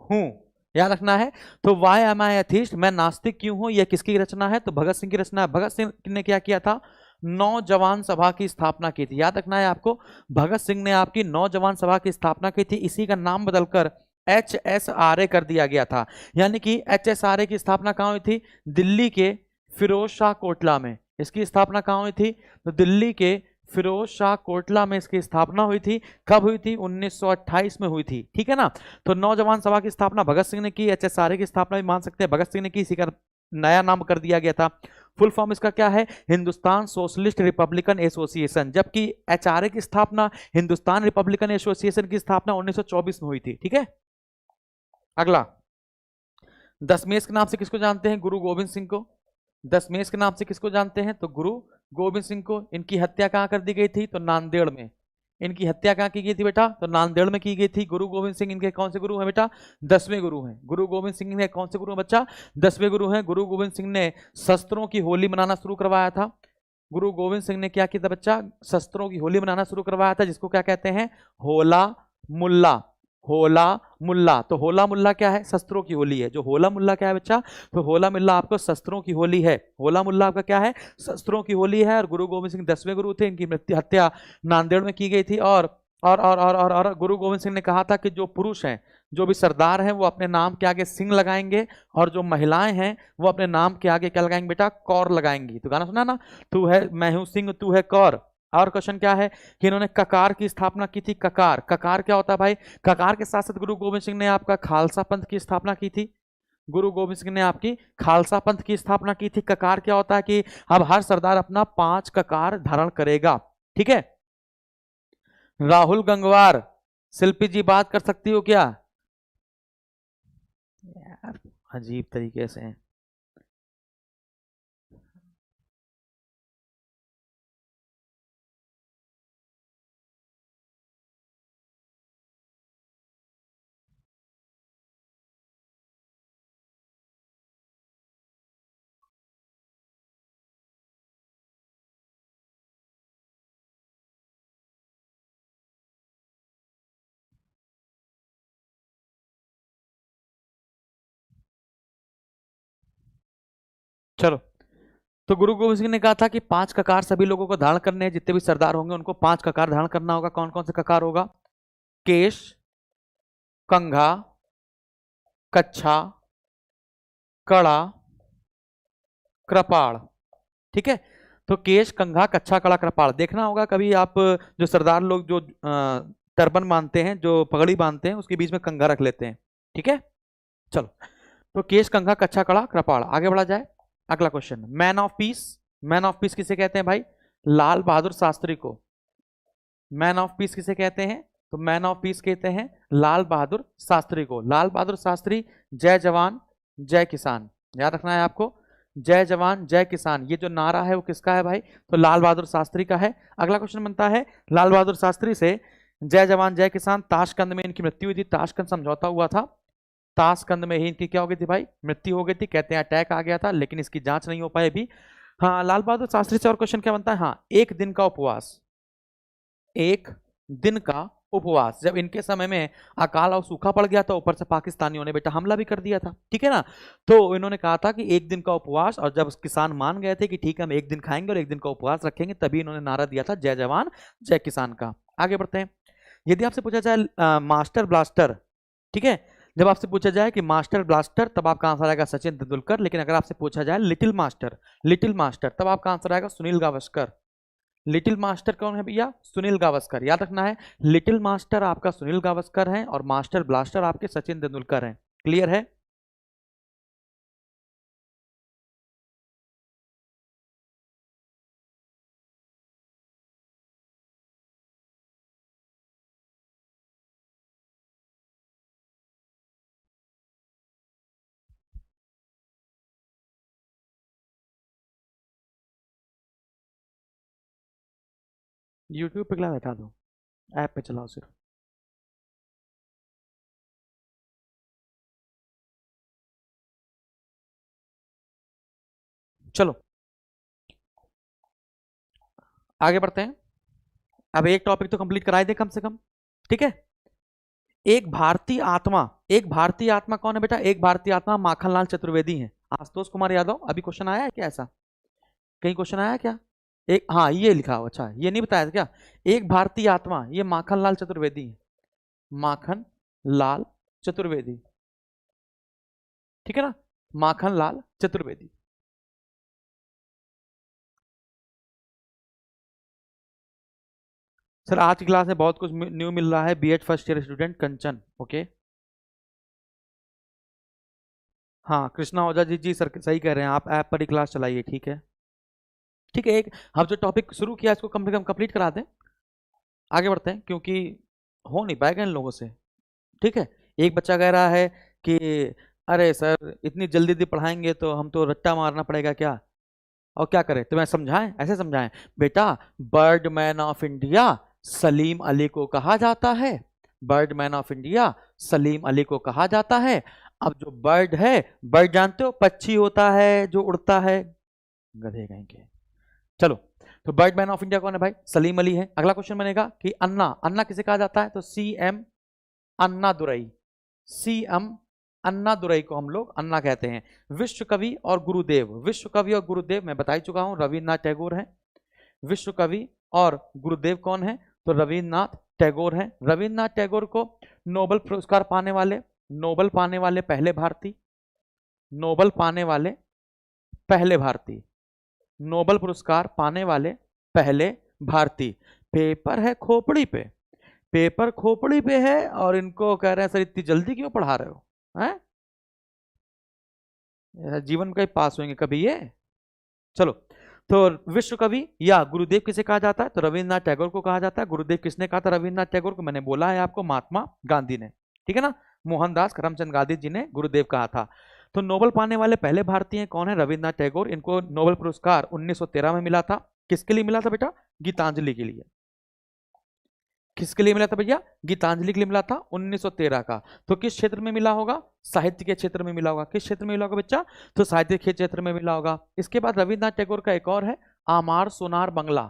हूं। याद रखना है। तो वाई एम आई एथीस्ट, मैं नास्तिक क्यों हूं, यह किसकी रचना है? तो भगत सिंह की रचना है। भगत सिंह ने क्या किया था? नौजवान सभा की स्थापना की थी। याद रखना है आपको, भगत सिंह ने आपकी नौजवान सभा की स्थापना की थी। इसी का नाम बदलकर HSRA कर दिया गया था। यानी कि HSRA की स्थापना कहां हुई थी? दिल्ली के फिरोज शाह कोटला में। इसकी स्थापना कहां हुई थी? तो दिल्ली के फिरोज शाह कोटला में इसकी स्थापना हुई थी। कब हुई थी? 1928 में हुई थी। ठीक है ना। तो नौजवान सभा की स्थापना भगत सिंह ने की। HSRA की स्थापना भी मान सकते हैं भगत सिंह ने की। इसी का नया नाम कर दिया गया था। फुल फॉर्म इसका क्या है? Hindustan socialist Republican association. जबकि HRA की स्थापना, हिंदुस्तान रिपब्लिकन एसोसिएशन की स्थापना 1924 में हुई थी। ठीक है। अगला, दशमेश के नाम से किसको जानते हैं? गुरु गोविंद सिंह को। दशमेश के नाम से किसको जानते हैं? तो गुरु गोविंद सिंह को। इनकी हत्या कहां कर दी गई थी? तो नांदेड़ में। इनकी हत्या कहां की गई थी बेटा? तो नांदेड़ में की गई थी। गुरु गोविंद सिंह इनके कौन से गुरु हैं बेटा? 10वें गुरु हैं। गुरु गोविंद सिंह इनके कौन से गुरु हैं बच्चा? 10वें गुरु हैं। गुरु गोविंद सिंह ने शस्त्रों की होली मनाना शुरू करवाया था। गुरु गोविंद सिंह ने क्या किया था बच्चा? शस्त्रों की होली मनाना शुरू करवाया था, जिसको क्या कहते हैं? होला मुल्ला। होला मुल्ला। तो होला मुल्ला क्या है? शस्त्रों की होली है। जो होला मुल्ला क्या है बच्चा? तो होला मुल्ला आपको शस्त्रों की होली है। होला मुल्ला आपका क्या है? शस्त्रों की होली है। और गुरु गोविंद सिंह 10वें गुरु थे। इनकी मृत्यु हत्या नांदेड़ में की गई थी। और गुरु गोविंद सिंह ने कहा था कि जो पुरुष हैं, जो भी सरदार हैं, वो अपने नाम के आगे सिंह लगाएंगे, और जो महिलाएं हैं वो अपने नाम के आगे क्या लगाएंगे बेटा? कौर लगाएंगी। तो गाना सुना ना, तू है मैं हूं सिंह तू है कौर। और क्वेश्चन क्या है कि इन्होंने ककार की स्थापना की थी। ककार, ककार क्या होता है भाई? ककार के साथ साथ गुरु गोविंद सिंह ने आपका खालसा पंथ की स्थापना की थी। गुरु गोविंद सिंह ने आपकी खालसा पंथ की स्थापना की थी। ककार क्या होता है कि अब हर सरदार अपना 5 ककार धारण करेगा। ठीक है। राहुल गंगवार, शिल्पी जी बात कर सकती हो क्या? यार अजीब तरीके से हैं। चलो, तो गुरु गोविंद सिंह ने कहा था कि 5 ककार सभी लोगों को धारण करने हैं। जितने भी सरदार होंगे उनको 5 ककार धारण करना होगा। कौन कौन से ककार होगा? केश, कंघा, कच्छा, कड़ा, कृपाण। ठीक है। तो केश, कंघा, कच्छा, कड़ा, कृपाण देखना होगा कभी आप। जो सरदार लोग जो टर्बन बांधते हैं, जो पगड़ी बांधते हैं, उसके बीच में कंघा रख लेते हैं। ठीक है। चलो, तो केश, कंघा, कच्छा, कड़ा, कृपाण। आगे बढ़ा जाए। अगला question, man of peace. Man of peace किसे कहते हैं भाई? लाल बहादुर शास्त्री को। मैन ऑफ पीस किसे कहते हैं? तो मैन ऑफ पीस कहते हैं लाल बहादुर शास्त्री को। लाल बहादुर शास्त्री, जय जवान जय किसान। याद रखना है आपको, जय जवान जय किसान, ये जो नारा है वो किसका है भाई? तो लाल बहादुर शास्त्री का है। अगला क्वेश्चन बनता है, लाल बहादुर शास्त्री से जय जवान जय किसान, ताशकंद में इनकी मृत्यु हुई थी। ताशकंद समझौता हुआ था। ताशकंद में ही इनकी क्या हो गई थी भाई? मृत्यु हो गई थी। कहते हैं अटैक आ गया था, लेकिन इसकी जांच नहीं हो पाई अभी। हाँ, लाल बहादुर शास्त्री से और क्वेश्चन क्या बनता है? हाँ, एक दिन का उपवास। एक दिन का उपवास, जब इनके समय में अकाल और सूखा पड़ गया था, ऊपर से पाकिस्तानियों ने बेटा हमला भी कर दिया था। ठीक है ना। तो इन्होंने कहा था कि एक दिन का उपवास, और जब किसान मान गए थे कि ठीक है हम एक दिन खाएंगे और एक दिन का उपवास रखेंगे, तभी इन्होंने नारा दिया था जय जवान जय किसान का। आगे बढ़ते हैं। यदि आपसे पूछा जाए मास्टर ब्लास्टर, ठीक है, जब आपसे पूछा जाए कि मास्टर ब्लास्टर, तब आपका आंसर आएगा सचिन तेंदुलकर। लेकिन अगर आपसे पूछा जाए लिटिल मास्टर, लिटिल मास्टर, तब आपका आंसर आएगा सुनील गावस्कर। लिटिल मास्टर कौन है भैया? सुनील गावस्कर। याद रखना है, लिटिल मास्टर आपका सुनील गावस्कर है और मास्टर ब्लास्टर आपके सचिन तेंदुलकर हैं। क्लियर है? यूट्यूब पे क्लास बैठा दो। ऐप पे चलाओ सिर्फ। चलो आगे बढ़ते हैं। अब एक टॉपिक तो कंप्लीट कराए दे कम से कम, ठीक है। एक भारतीय आत्मा, एक भारतीय आत्मा कौन है बेटा? एक भारतीय आत्मा माखनलाल चतुर्वेदी हैं। आशुतोष कुमार यादव, अभी क्वेश्चन आया है क्या ऐसा? कहीं क्वेश्चन आया है क्या? एक, हाँ ये लिखा हो, अच्छा ये नहीं बताया था क्या? एक भारतीय आत्मा, ये माखनलाल चतुर्वेदी है, माखन लाल चतुर्वेदी, ठीक है ना, माखन लाल चतुर्वेदी। सर आज की क्लास में बहुत कुछ न्यू मिल रहा है। बीएड फर्स्ट ईयर स्टूडेंट कंचन, ओके। हाँ कृष्णा ओझा जी, जी सर सही कह रहे हैं आप, ऐप पर ही क्लास चलाइए, ठीक है। ठीक है, एक हम जो टॉपिक शुरू किया इसको कम से कम कंप्लीट करा दें, आगे बढ़ते हैं, क्योंकि हो नहीं पाएगा इन लोगों से, ठीक है। एक बच्चा कह रहा है कि अरे सर इतनी जल्दी जल्दी पढ़ाएंगे तो हम तो रट्टा मारना पड़ेगा क्या, और क्या करें, तो मैं समझाएं, ऐसे समझाएं बेटा। Bird man of India Salim Ali को कहा जाता है, bird man of India Salim Ali को कहा जाता है। अब जो बर्ड है, बर्ड जानते हो पक्षी होता है जो उड़ता है, गधे कहीं के। चलो, तो बर्ड मैन ऑफ इंडिया कौन है भाई? सलीम अली है। अगला क्वेश्चन बनेगा कि अन्ना, अन्ना किसे कहा जाता है? तो सी एम अन्ना दुरई, सी एम अन्ना दुरई को हम लोग अन्ना कहते हैं। विश्व कवि और गुरुदेव, विश्व कवि और गुरुदेव मैं बता ही चुका हूं, रविन्द्रनाथ टैगोर हैं। विश्व कवि और गुरुदेव कौन है? तो रविन्द्रनाथ टैगोर हैं। रविन्द्रनाथ टैगोर को नोबेल पुरस्कार पाने वाले, नोबेल पाने वाले पहले भारतीय, नोबेल पाने वाले पहले भारतीय, नोबेल पुरस्कार पाने वाले पहले भारतीय। पेपर है खोपड़ी पे, पेपर खोपड़ी पे है, और इनको कह रहे हैं सर इतनी जल्दी क्यों पढ़ा रहे हो, हैं? जीवन में कहीं पास होंगे कभी ये? चलो, तो विश्व कवि या गुरुदेव किसे कहा जाता है? तो रविन्द्रनाथ टैगोर को कहा जाता है। गुरुदेव किसने कहा था रविन्द्रनाथ टैगोर को? मैंने बोला है आपको, महात्मा गांधी ने, ठीक है ना, मोहनदास करमचंद गांधी जी ने गुरुदेव कहा था। तो नोबेल पाने वाले पहले भारतीय कौन है? रविन्द्रनाथ टैगोर। इनको नोबेल पुरस्कार 1913 में मिला था। किसके लिए मिला था बेटा? गीतांजलि के लिए। किसके लिए मिला था भैया? गीतांजलि के लिए मिला था 1913 का। तो किस क्षेत्र में मिला होगा? साहित्य के क्षेत्र में मिला होगा। किस क्षेत्र में मिला होगा बच्चा? तो साहित्य के क्षेत्र में मिला होगा। इसके बाद रविन्द्रनाथ टैगोर का एक और है, आमार सोनार बंगला।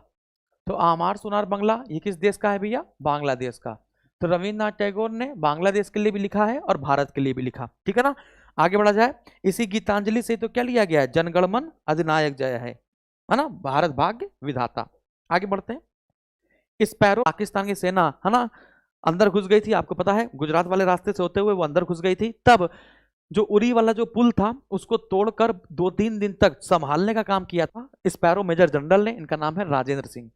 तो आमार सोनार बंगला ये किस देश का है भैया? बांग्लादेश का। तो रविन्द्रनाथ टैगोर ने बांग्लादेश के लिए भी लिखा है और भारत के लिए भी लिखा, ठीक है ना। आगे बढ़ा जाए, इसी गीतांजलि से तो क्या लिया गया है? जनगणमन अधिनायक जय है ना, भारत भाग्य विधाता। आगे बढ़ते हैं। स्पैरो, पाकिस्तान की सेना है ना अंदर घुस गई थी, आपको पता है, गुजरात वाले रास्ते से होते हुए वो अंदर घुस गई थी। तब जो उरी वाला जो पुल था उसको तोड़कर 2-3 दिन तक संभालने का काम किया था स्पैरो मेजर जनरल ने। इनका नाम है राजेंद्र सिंह,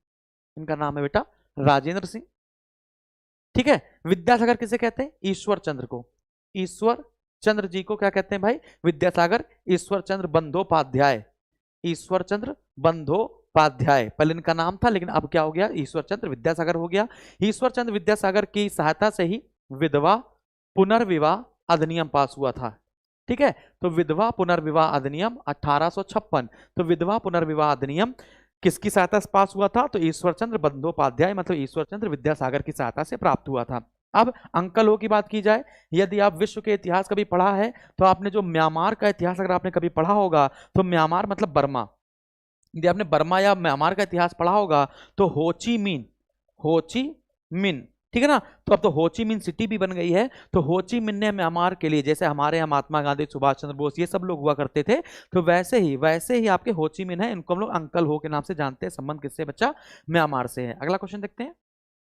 इनका नाम है बेटा राजेंद्र सिंह, ठीक है। विद्यासागर किसे कहते हैं? ईश्वर चंद्र को, ईश्वर चंद्र जी को क्या कहते हैं भाई? विद्यासागर ईश्वर चंद्र बंदोपाध्याय, ईश्वर चंद्र बंदोपाध्याय पहले इनका नाम था, लेकिन अब क्या हो गया? ईश्वर चंद्र विद्यासागर हो गया। ईश्वर चंद्र विद्यासागर की सहायता से ही विधवा पुनर्विवाह अधिनियम पास हुआ था, ठीक है। तो विधवा पुनर्विवाह अधिनियम 1856, तो विधवा पुनर्विवाह अधिनियम किसकी सहायता से पास हुआ था? तो ईश्वर चंद्र बंदोपाध्याय मतलब ईश्वर चंद्र विद्यासागर की सहायता से प्राप्त हुआ था। अब अंकल हो की बात की जाए, यदि आप विश्व के इतिहास कभी पढ़ा है तो आपने जो म्यांमार का इतिहास अगर आपने कभी पढ़ा होगा, तो म्यांमार मतलब बर्मा, यदि आपने बर्मा या म्यांमार का इतिहास पढ़ा होगा तो होची मिन, होची मिन, ठीक है ना। तो अब तो होची मिन सिटी भी बन गई है। तो होची मिन ने म्यांमार के लिए, जैसे हमारे यहाँ महात्मा गांधी, सुभाष चंद्र बोस, ये सब लोग हुआ करते थे, तो वैसे ही आपके होची मिन है, इनको हम लोग अंकल हो के नाम से जानते हैं। संबंध किससे बच्चा? म्यांमार से है। अगला क्वेश्चन देखते हैं।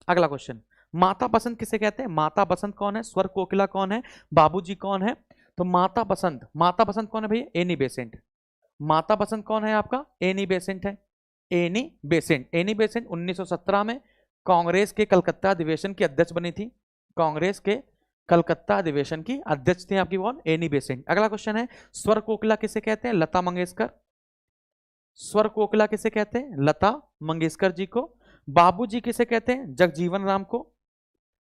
अगला क्वेश्चन, माता बसंत किसे कहते हैं? माता बसंत कौन है? स्वर कोकिला कौन है? बाबूजी कौन है? तो माता बसंत, माता बसंत कौन है भैया? Annie Besant. माता बसंत कौन है आपका? एनी बेसेंट है, एनी बेसेंट। एनी बेसेंट 1917 में कांग्रेस के कलकत्ता अधिवेशन की अध्यक्ष बनी थी, कांग्रेस के कलकत्ता अधिवेशन की अध्यक्ष थी आपकी कौन? Annie Besant. अगला क्वेश्चन है, स्वर कोकिला किसे कहते हैं? लता मंगेशकर। स्वर कोकिला किसे कहते हैं? लता मंगेशकर जी को। बाबूजी किसे कहते हैं? जगजीवन राम को।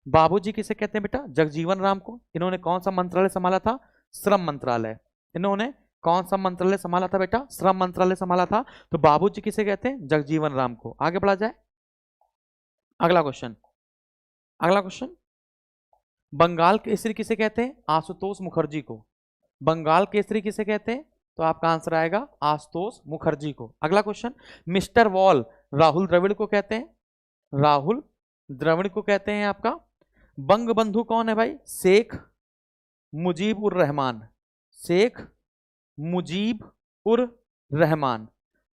बाबूजी किसे कहते हैं बेटा? जगजीवन राम को। इन्होंने कौन सा मंत्रालय संभाला था? श्रम मंत्रालय। इन्होंने कौन सा मंत्रालय संभाला था बेटा? श्रम मंत्रालय संभाला था। तो बाबूजी किसे कहते हैं? जगजीवन राम को। आगे बढ़ा जाए, अगला क्वेश्चन, अगला क्वेश्चन, बंगाल केसरी किसे कहते हैं? आशुतोष मुखर्जी को। बंगाल केसरी किसे कहते हैं? तो आपका आंसर आएगा आशुतोष मुखर्जी को। अगला question, mister Wall Rahul Dravid को कहते हैं? राहुल द्रविड़ को कहते हैं आपका। बंग बंधु कौन है भाई? शेख मुजीब उर रहमान। शेख मुजीब उर रहमान।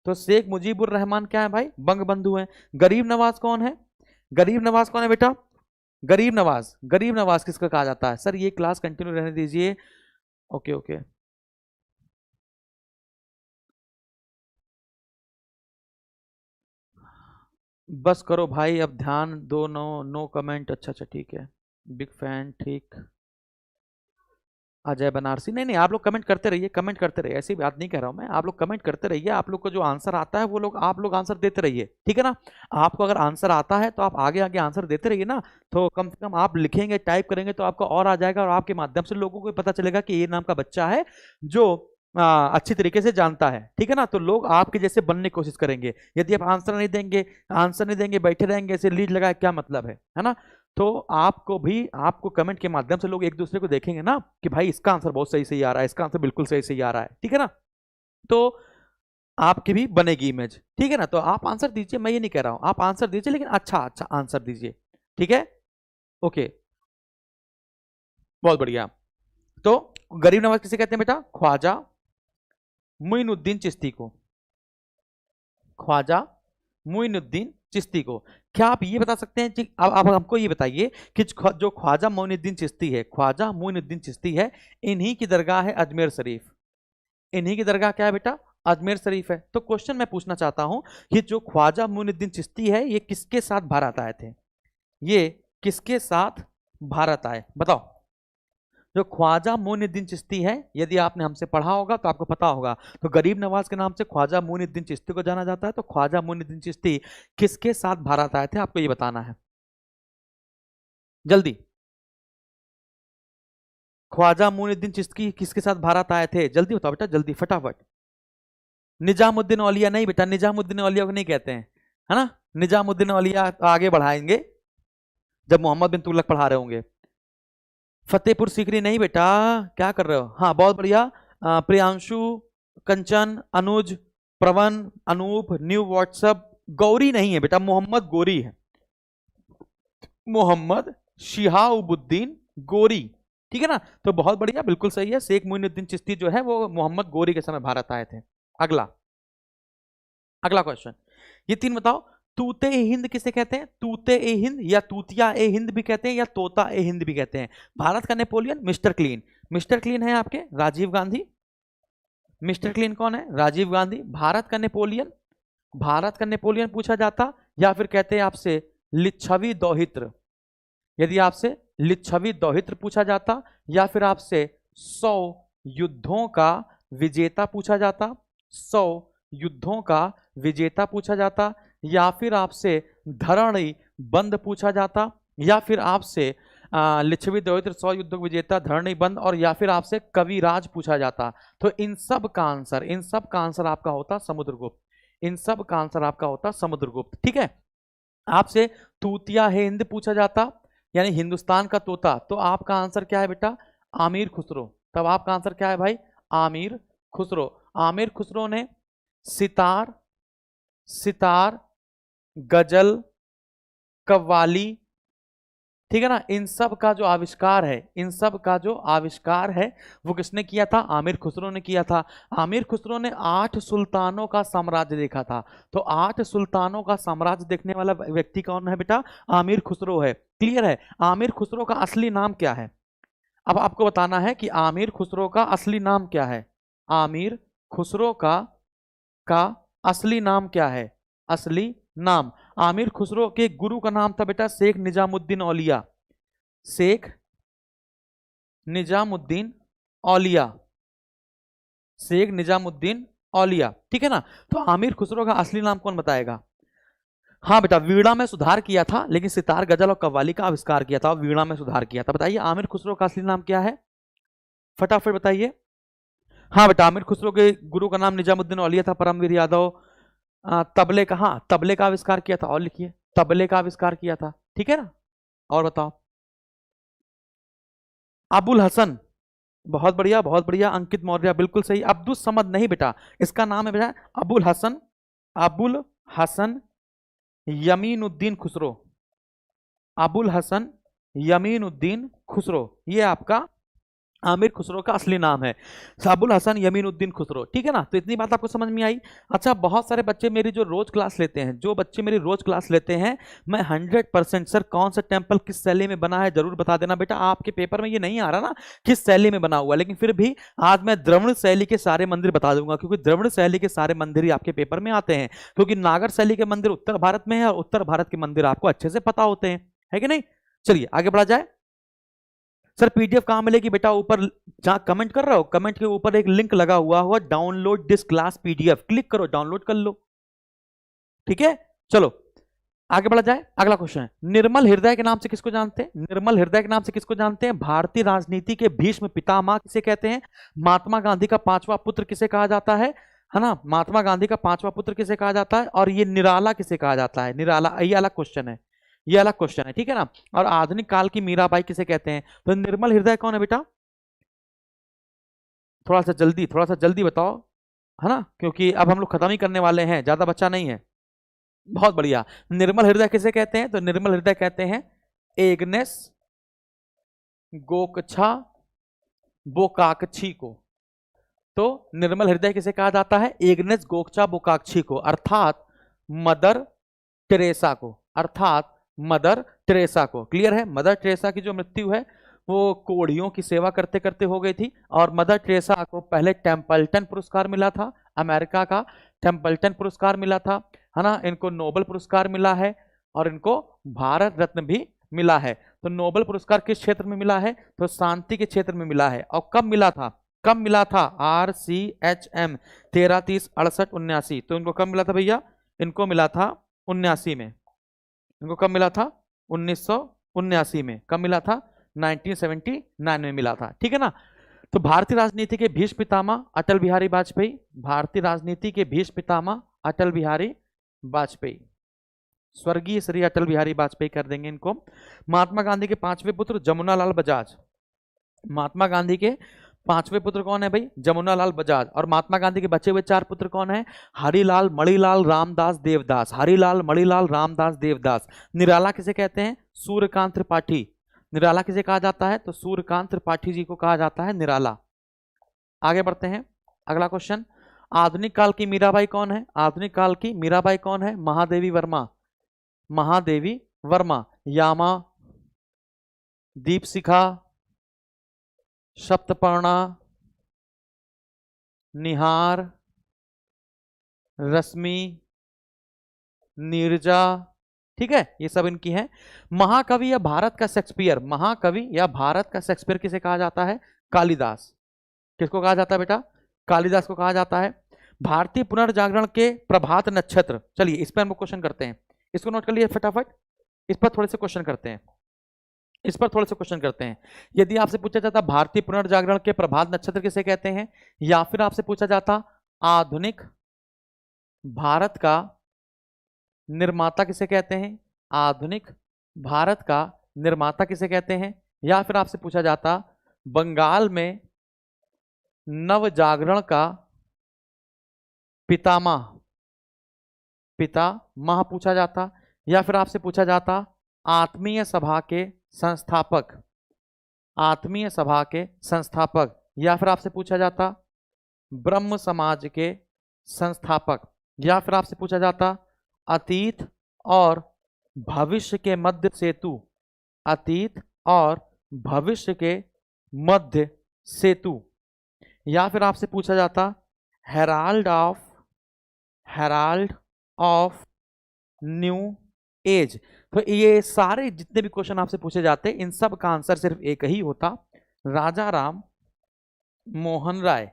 तो शेख मुजीब उर रहमान क्या है भाई? बंग बंधु है। गरीब नवाज कौन है? गरीब नवाज कौन है बेटा? गरीब नवाज, गरीब नवाज किसका कहा जाता है? सर ये क्लास कंटिन्यू रहने दीजिए। ओके ओके, बस करो भाई, अब ध्यान दो। No no comment. अच्छा अच्छा ठीक है, बिग फैन ठीक। अजय बनारसी, नहीं नहीं आप लोग कमेंट करते रहिए, कमेंट करते रहिए, ऐसी बात नहीं कह रहा हूं मैं। आप लोग कमेंट करते रहिए, आप लोग को जो आंसर आता है वो लोग आप लोग आंसर देते रहिए, ठीक है ना। आपको अगर आंसर आता है तो आप आगे आगे आंसर देते रहिए ना, तो कम से कम आप लिखेंगे टाइप करेंगे तो आपको और आ जाएगा, और आपके माध्यम से लोगों को पता चलेगा कि ये नाम का बच्चा है जो अच्छी तरीके से जानता है, ठीक है ना। तो लोग आपके जैसे बनने की कोशिश करेंगे। यदि आप आंसर नहीं देंगे, आंसर नहीं देंगे, बैठे रहेंगे ऐसे लीड लगाए, क्या मतलब है ना। तो आपको भी, आपको कमेंट के माध्यम से लोग एक दूसरे को देखेंगे ना कि भाई इसका आंसर बहुत सही सही आ रहा है, इसका आंसर बिल्कुल सही सही आ रहा है, ठीक है ना। तो आपकी भी बनेगी इमेज, ठीक है ना। तो आप आंसर दीजिए, मैं ये नहीं कह रहा हूं, आप आंसर दीजिए लेकिन अच्छा अच्छा आंसर दीजिए, ठीक है। ओके, बहुत बढ़िया। तो गरीब नवाज किसे कहते हैं बेटा? ख्वाजा मुइनुद्दीन चिश्ती को। ख्वाजा मुइनुद्दीन चिश्ती को। क्या आप ये बता सकते हैं? अब हमको ये बताइए कि जो ख्वाजा मुइनुद्दीन चिश्ती है, ख्वाजा मुइनुद्दीन चिश्ती है, इन्हीं की दरगाह है अजमेर शरीफ। इन्हीं की दरगाह क्या है बेटा? अजमेर शरीफ है। तो क्वेश्चन मैं पूछना चाहता हूं कि जो ख्वाजा मुइनुद्दीन चिश्ती है ये किसके साथ भारत आए थे? ये किसके साथ भारत आए, बताओ। जो ख्वाजा मुइनुद्दीन चिश्ती है, यदि आपने हमसे पढ़ा होगा तो आपको पता होगा। तो गरीब नवाज के नाम से ख्वाजा मुइनुद्दीन चिश्ती को जाना जाता है। तो ख्वाजा मुइनुद्दीन चिश्ती किसके साथ भारत आए थे, आपको ये बताना है जल्दी। ख्वाजा मुइनुद्दीन चिश्ती किसके साथ भारत आए थे? जल्दी बताओ बेटा, जल्दी फटाफट। निजामुद्दीन औलिया नहीं बेटा, निजामुद्दीन औलिया को नहीं कहते हैं, है ना। निजामुद्दीन औलिया आगे बढ़ाएंगे जब मोहम्मद बिन तुगलक पढ़ा रहे होंगे। फतेहपुर सीकरी नहीं बेटा, क्या कर रहे हो? हाँ बहुत बढ़िया। प्रियांशु, कंचन, अनुज, प्रवन, अनूप, न्यू व्हाट्सएप। गौरी नहीं है बेटा, मोहम्मद गोरी है। मोहम्मद शिहाबुद्दीन गोरी, ठीक है ना। तो बहुत बढ़िया, बिल्कुल सही है। शेख मुइनुद्दीन चिश्ती जो है वो मोहम्मद गोरी के समय भारत आए थे। अगला, अगला क्वेश्चन, ये तीन बताओ। तूते ए हिंद किसे कहते हैं? तूते ए हिंद, या तूतिया ए हिंद भी कहते हैं, या तोता ए हिंद भी कहते हैं। भारत का Napoleon mister clean. Mister clean है आपके राजीव गांधी। मिस्टर क्लीन कौन है? राजीव गांधी। भारत का नेपोलियन, भारत का नेपोलियन पूछा जाता, या फिर कहते हैं आपसे लिच्छवी दोहित्र। यदि आपसे लिच्छवी दोहित्र पूछा जाता, या फिर आपसे 100 युद्धों का विजेता पूछा जाता, 100 युद्धों का विजेता पूछा जाता, या फिर आपसे धरणी बंद पूछा जाता, या फिर आपसे लिच्छवी दोहित्र 100 युद्धों विजेता धरणी बंद, और या फिर आपसे कविराज पूछा जाता। तो इन सब का आंसर, इन सब का आंसर आपका होता समुद्रगुप्त। इन सब का आंसर आपका होता समुद्रगुप्त, ठीक है। आपसे तूतिया हिंद पूछा जाता, यानी हिंदुस्तान का तोता, तो आपका आंसर क्या है बेटा? आमिर खुसरो। तब आपका आंसर क्या है भाई? आमिर खुसरो। आमिर खुसरो ने सितार, सितार, गजल, कव्वाली, ठीक है ना, इन सब का जो आविष्कार है, इन सब का जो आविष्कार है वो किसने किया था? आमिर खुसरो ने किया था। आमिर खुसरो ने 8 सुल्तानों का साम्राज्य देखा था। तो 8 सुल्तानों का साम्राज्य देखने वाला व्यक्ति कौन है बेटा? आमिर खुसरो है। क्लियर है? आमिर खुसरो का असली नाम क्या है? अब आपको बताना है कि आमिर खुसरो का असली नाम क्या है। आमिर खुसरो का असली नाम क्या है? असली नाम, आमिर खुसरो के गुरु का नाम था बेटा शेख निजामुद्दीन औलिया। शेख निजामुद्दीन औलिया, शेख निजामुद्दीन औलिया, ठीक है ना। तो आमिर खुसरो का असली नाम कौन बताएगा? हाँ बेटा, वीणा में सुधार किया था, लेकिन सितार, गजल और कव्वाली का आविष्कार किया था, वीणा में सुधार किया था। बताइए आमिर खुसरो का असली नाम क्या है? फटाफट बताइए। हाँ बेटा, आमिर खुसरो के गुरु का नाम निजामुद्दीन औलिया था। परमवीर यादव। तबले का, हाँ तबले का आविष्कार किया था, और लिखिए तबले का आविष्कार किया था, ठीक है ना। और बताओ। अबुल हसन, बहुत बढ़िया बहुत बढ़िया। अंकित मौर्य बिल्कुल सही। अब्दुल समद नहीं बेटा, इसका नाम है बेटा अबुल हसन। अबुल हसन यमीनुद्दीन खुसरो। अबुल हसन यमीनुद्दीन खुसरो, ये आपका आमिर खुसरो का असली नाम है, अबुल हसन यमीनुद्दीन खुसरो। ठीक है ना, तो इतनी बात आपको समझ में आई। अच्छा, बहुत सारे बच्चे मेरी जो रोज क्लास लेते हैं, जो बच्चे मेरी रोज क्लास लेते हैं, मैं 100% सर कौन सा टेम्पल किस शैली में बना है जरूर बता देना बेटा। आपके पेपर में ये नहीं आ रहा ना किस शैली में बना हुआ, लेकिन फिर भी आज मैं द्रविड़ शैली के सारे मंदिर बता दूंगा, क्योंकि द्रविड़ शैली के सारे मंदिर ही आपके पेपर में आते हैं, क्योंकि नागर शैली के मंदिर उत्तर भारत में है और उत्तर भारत के मंदिर आपको अच्छे से पता होते हैं, है कि नहीं। चलिए आगे बढ़ा जाए। सर पीडीएफ कहां मिलेगी बेटा, ऊपर जहां कमेंट कर रहे हो, कमेंट के ऊपर एक लिंक लगा हुआ download this class PDF, click करो डाउनलोड कर लो। ठीक है, चलो आगे बढ़ा जाए। अगला क्वेश्चन है, निर्मल हृदय के नाम से किसको जानते हैं? निर्मल हृदय के नाम से किसको जानते हैं? भारतीय राजनीति के भीष्म पितामह किसे कहते हैं? महात्मा गांधी का 5वां पुत्र किसे कहा जाता है ना? महात्मा गांधी का 5वां पुत्र किसे कहा जाता है? और ये निराला किसे कहा जाता है? निराला, ये अलग क्वेश्चन है, ये अलग क्वेश्चन है, ठीक है ना। और आधुनिक काल की मीराबाई किसे कहते हैं? तो निर्मल हृदय कौन है बेटा? थोड़ा सा जल्दी बताओ, है ना, क्योंकि अब हम लोग खत्म ही करने वाले हैं, ज्यादा बच्चा नहीं है। बहुत बढ़िया। निर्मल हृदय किसे कहते हैं? तो निर्मल हृदय कहते हैं एग्नेस गोकछा बोकाक्छी को। तो निर्मल हृदय किसे कहा जाता है? एग्नेस गोकछा बोकाक्छी को, अर्थात मदर टेरेसा को, अर्थात मदर टेरेसा को। क्लियर है? मदर टेरेसा की जो मृत्यु है वो कोढ़ियों की सेवा करते करते हो गई थी, और मदर टेरेसा को पहले टेम्पल्टन पुरस्कार मिला था, अमेरिका का टेम्पल्टन पुरस्कार मिला था, है ना। इनको नोबेल पुरस्कार मिला है और इनको भारत रत्न भी मिला है। तो नोबेल पुरस्कार किस क्षेत्र में मिला है? तो शांति के क्षेत्र में मिला है। और कब मिला था? कब मिला था? RCHM 13, 30, 68, 79। तो इनको कब मिला था भैया? इनको मिला था 79 में। इनको कब मिला था? 1979 में। कब मिला था? 1979 में मिला था, ठीक है ना। तो भारतीय राजनीति के भीष्म पितामह अटल बिहारी वाजपेयी, भारतीय राजनीति के भीष्म पितामह अटल बिहारी वाजपेयी, स्वर्गीय श्री अटल बिहारी वाजपेयी कर देंगे इनको। महात्मा गांधी के 5वें पुत्र जमुनालाल बजाज, महात्मा गांधी के 5वें पुत्र कौन है भाई? जमुनालाल बजाज। और महात्मा गांधी के बचे हुए 4 पुत्र कौन है? हरिलाल, मणिलाल, रामदास, देवदास। हरिलाल, मणिलाल, रामदास, देवदास। निराला किसे कहते हैं? सूर्यकांत त्रिपाठी। निराला किसे कहा जाता है? तो सूर्यकांत त्रिपाठी जी को कहा जाता है निराला। आगे बढ़ते हैं, अगला क्वेश्चन। आधुनिक काल की मीराबाई कौन है? आधुनिक काल की मीराबाई कौन है? महादेवी वर्मा। महादेवी वर्मा। यामा, दीपशिखा, सप्तपर्णा, निहार, रश्मि, नीरजा, ठीक है, ये सब इनकी है। महाकवि या भारत का शेक्सपियर, महाकवि या भारत का शेक्सपियर किसे कहा जाता है? कालिदास। किसको कहा जाता है बेटा? कालिदास को कहा जाता है। भारतीय पुनर्जागरण के प्रभात नक्षत्र, चलिए इस पर हम क्वेश्चन करते हैं, इसको नोट कर लिए फटाफट, इस पर थोड़े से क्वेश्चन करते हैं, इस पर थोड़े से क्वेश्चन करते हैं। यदि आपसे पूछा जाता भारतीय पुनर्जागरण के प्रभात नक्षत्र किसे कहते हैं, या फिर आपसे पूछा जाता आधुनिक भारत का निर्माता किसे कहते हैं, आधुनिक भारत का निर्माता किसे कहते हैं, या फिर आपसे पूछा जाता बंगाल में नव जागरण का पितामह पूछा जाता, या फिर आपसे पूछा जाता आत्मीय सभा के संस्थापक, आत्मीय सभा के संस्थापक, या फिर आपसे पूछा जाता ब्रह्म समाज के संस्थापक, या फिर आपसे पूछा जाता अतीत और भविष्य के मध्य सेतु, अतीत और भविष्य के मध्य सेतु, या फिर आपसे पूछा जाता हेराल्ड ऑफ न्यू एज। तो ये सारे जितने भी क्वेश्चन आपसे पूछे जाते हैं, इन सब का आंसर सिर्फ एक ही होता, राजा राम मोहन राय।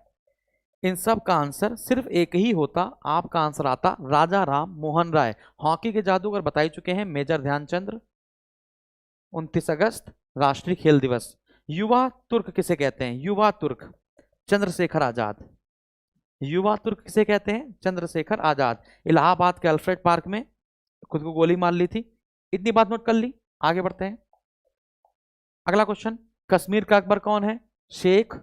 इन सब का आंसर सिर्फ एक ही होता, आपका आंसर आता राजा राम मोहन राय। हॉकी के जादूगर बता ही चुके हैं, मेजर ध्यानचंद्र। 29 अगस्त राष्ट्रीय खेल दिवस। युवा तुर्क किसे कहते हैं? युवा तुर्क चंद्रशेखर आजाद। युवा तुर्क किसे कहते हैं? चंद्रशेखर आजाद। इलाहाबाद के अल्फ्रेड पार्क में खुद को गोली मार ली थी। इतनी बात नोट कर ली, आगे बढ़ते हैं। अगला क्वेश्चन, कश्मीर का अकबर कौन है? शेख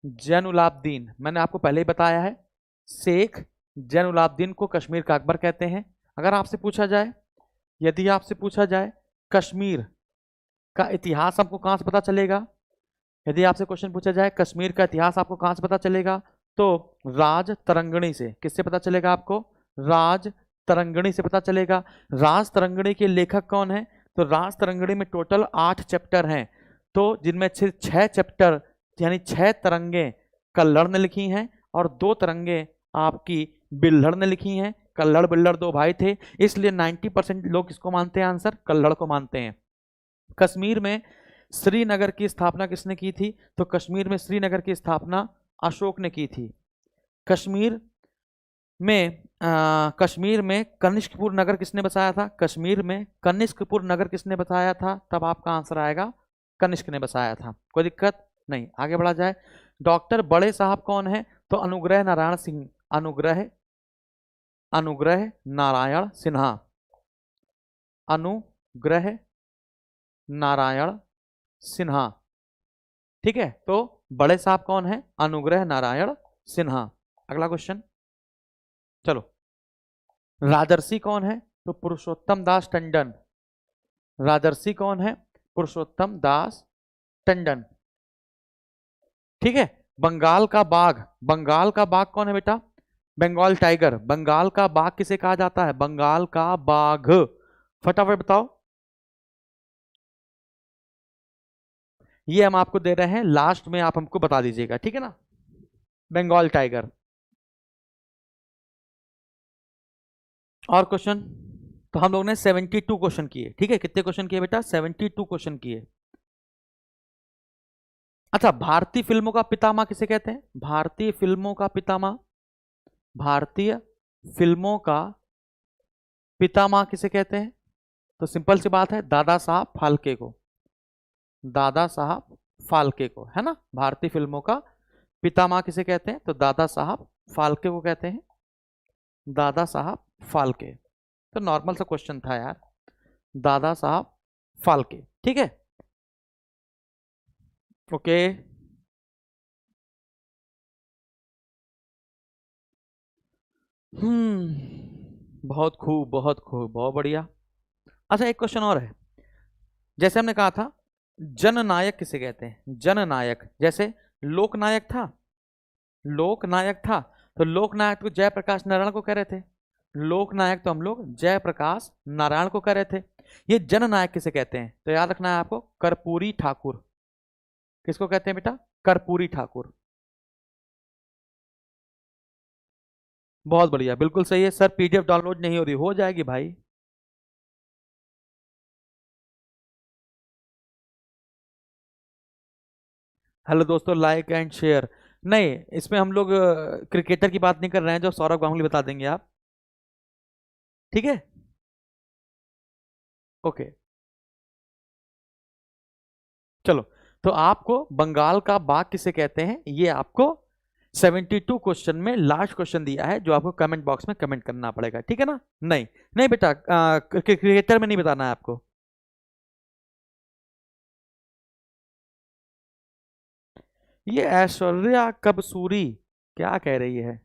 जैनुलाब्दीन। मैंने आपको पहले ही बताया है, शेख जैनुलाब्दीन को कश्मीर का अकबर कहते हैं। अगर आपसे पूछा जाए, यदि आपसे पूछा जाए कश्मीर का इतिहास आपको कहां से पता चलेगा, यदि आपसे क्वेश्चन पूछा जाए कश्मीर का इतिहास आपको कहां से पता चलेगा, तो राज तरंगणी से। किससे पता चलेगा आपको? राज तरंगणी से पता चलेगा। राज तरंगणी के लेखक कौन है? तो राज तरंगणी में टोटल 8 चैप्टर हैं, तो जिनमें से 6 चैप्टर यानी 6 तरंगे कल्लड़ ने लिखी हैं और 2 तरंगे आपकी बिल्हड़ ने लिखी हैं। कल्लड़ बिल्हड़ 2 भाई थे, इसलिए 90% लोग किसको मानते हैं? आंसर कल्लड़ को मानते हैं। कश्मीर में श्रीनगर की स्थापना किसने की थी? तो कश्मीर में श्रीनगर की स्थापना अशोक ने की थी। कश्मीर में कनिष्कपुर नगर किसने बसाया था? कश्मीर में कनिष्कपुर नगर किसने बसाया था? तब आपका आंसर आएगा कनिष्क ने बसाया था। कोई दिक्कत नहीं, आगे बढ़ा जाए। डॉक्टर बड़े साहब कौन है? तो अनुग्रह नारायण सिंह, अनुग्रह नारायण सिन्हा, अनुग्रह नारायण सिन्हा। ठीक है, तो बड़े साहब कौन है? अनुग्रह नारायण सिन्हा। अगला क्वेश्चन, चलो, राजर्षि कौन है? तो पुरुषोत्तम दास टंडन। राजर्षि कौन है? पुरुषोत्तम दास टंडन। ठीक है, बंगाल का बाघ, बंगाल का बाघ कौन है बेटा? बंगाल टाइगर। बंगाल का बाघ किसे कहा जाता है? बंगाल का बाघ। फटाफट बताओ। ये हम आपको दे रहे हैं, लास्ट में आप हमको बता दीजिएगा, ठीक है ना? बंगाल टाइगर। और क्वेश्चन, तो हम लोग ने 72 क्वेश्चन किए। ठीक है, कितने क्वेश्चन किए बेटा? 72 क्वेश्चन किए। अच्छा, भारतीय फिल्मों का पितामह किसे कहते हैं? भारतीय फिल्मों का पितामह, भारतीय फिल्मों का पितामह किसे कहते हैं? तो सिंपल सी बात है, दादा साहब फाल्के को, दादा साहब फाल्के को, है ना? भारतीय फिल्मों का पितामह किसे कहते हैं? तो दादा साहब फाल्के को कहते हैं, दादा साहब फाल्के। तो नॉर्मल सा क्वेश्चन था यार, दादा साहब फाल्के। ठीक है, ओके। बहुत खूब, बहुत खूब, बहुत बढ़िया। अच्छा, एक क्वेश्चन और है। जैसे हमने कहा था, जननायक किसे कहते हैं? जननायक, जैसे लोकनायक था, लोकनायक था, तो लोकनायक तो जयप्रकाश नारायण को कह रहे थे। लोकनायक तो हम लोग जयप्रकाश नारायण को कह रहे थे। ये जननायक किसे कहते हैं? तो याद रखना है आपको, कर्पूरी ठाकुर। किसको कहते हैं बेटा? कर्पूरी ठाकुर। बहुत बढ़िया, बिल्कुल सही है सर। पीडीएफ डाउनलोड नहीं हो रही, हो जाएगी भाई। हेलो दोस्तों, लाइक एंड शेयर। नहीं, इसमें हम लोग क्रिकेटर की बात नहीं कर रहे हैं, जो सौरभ गांगुली बता देंगे आप। ठीक है, ओके। चलो, तो आपको बंगाल का बाघ किसे कहते हैं, ये आपको 72 क्वेश्चन में लास्ट क्वेश्चन दिया है, जो आपको कमेंट बॉक्स में कमेंट करना पड़ेगा, ठीक है ना? नहीं नहीं बेटा, क्रिकेटर में नहीं बताना है आपको। ये ऐश्वर्या कबसूरी क्या कह रही है?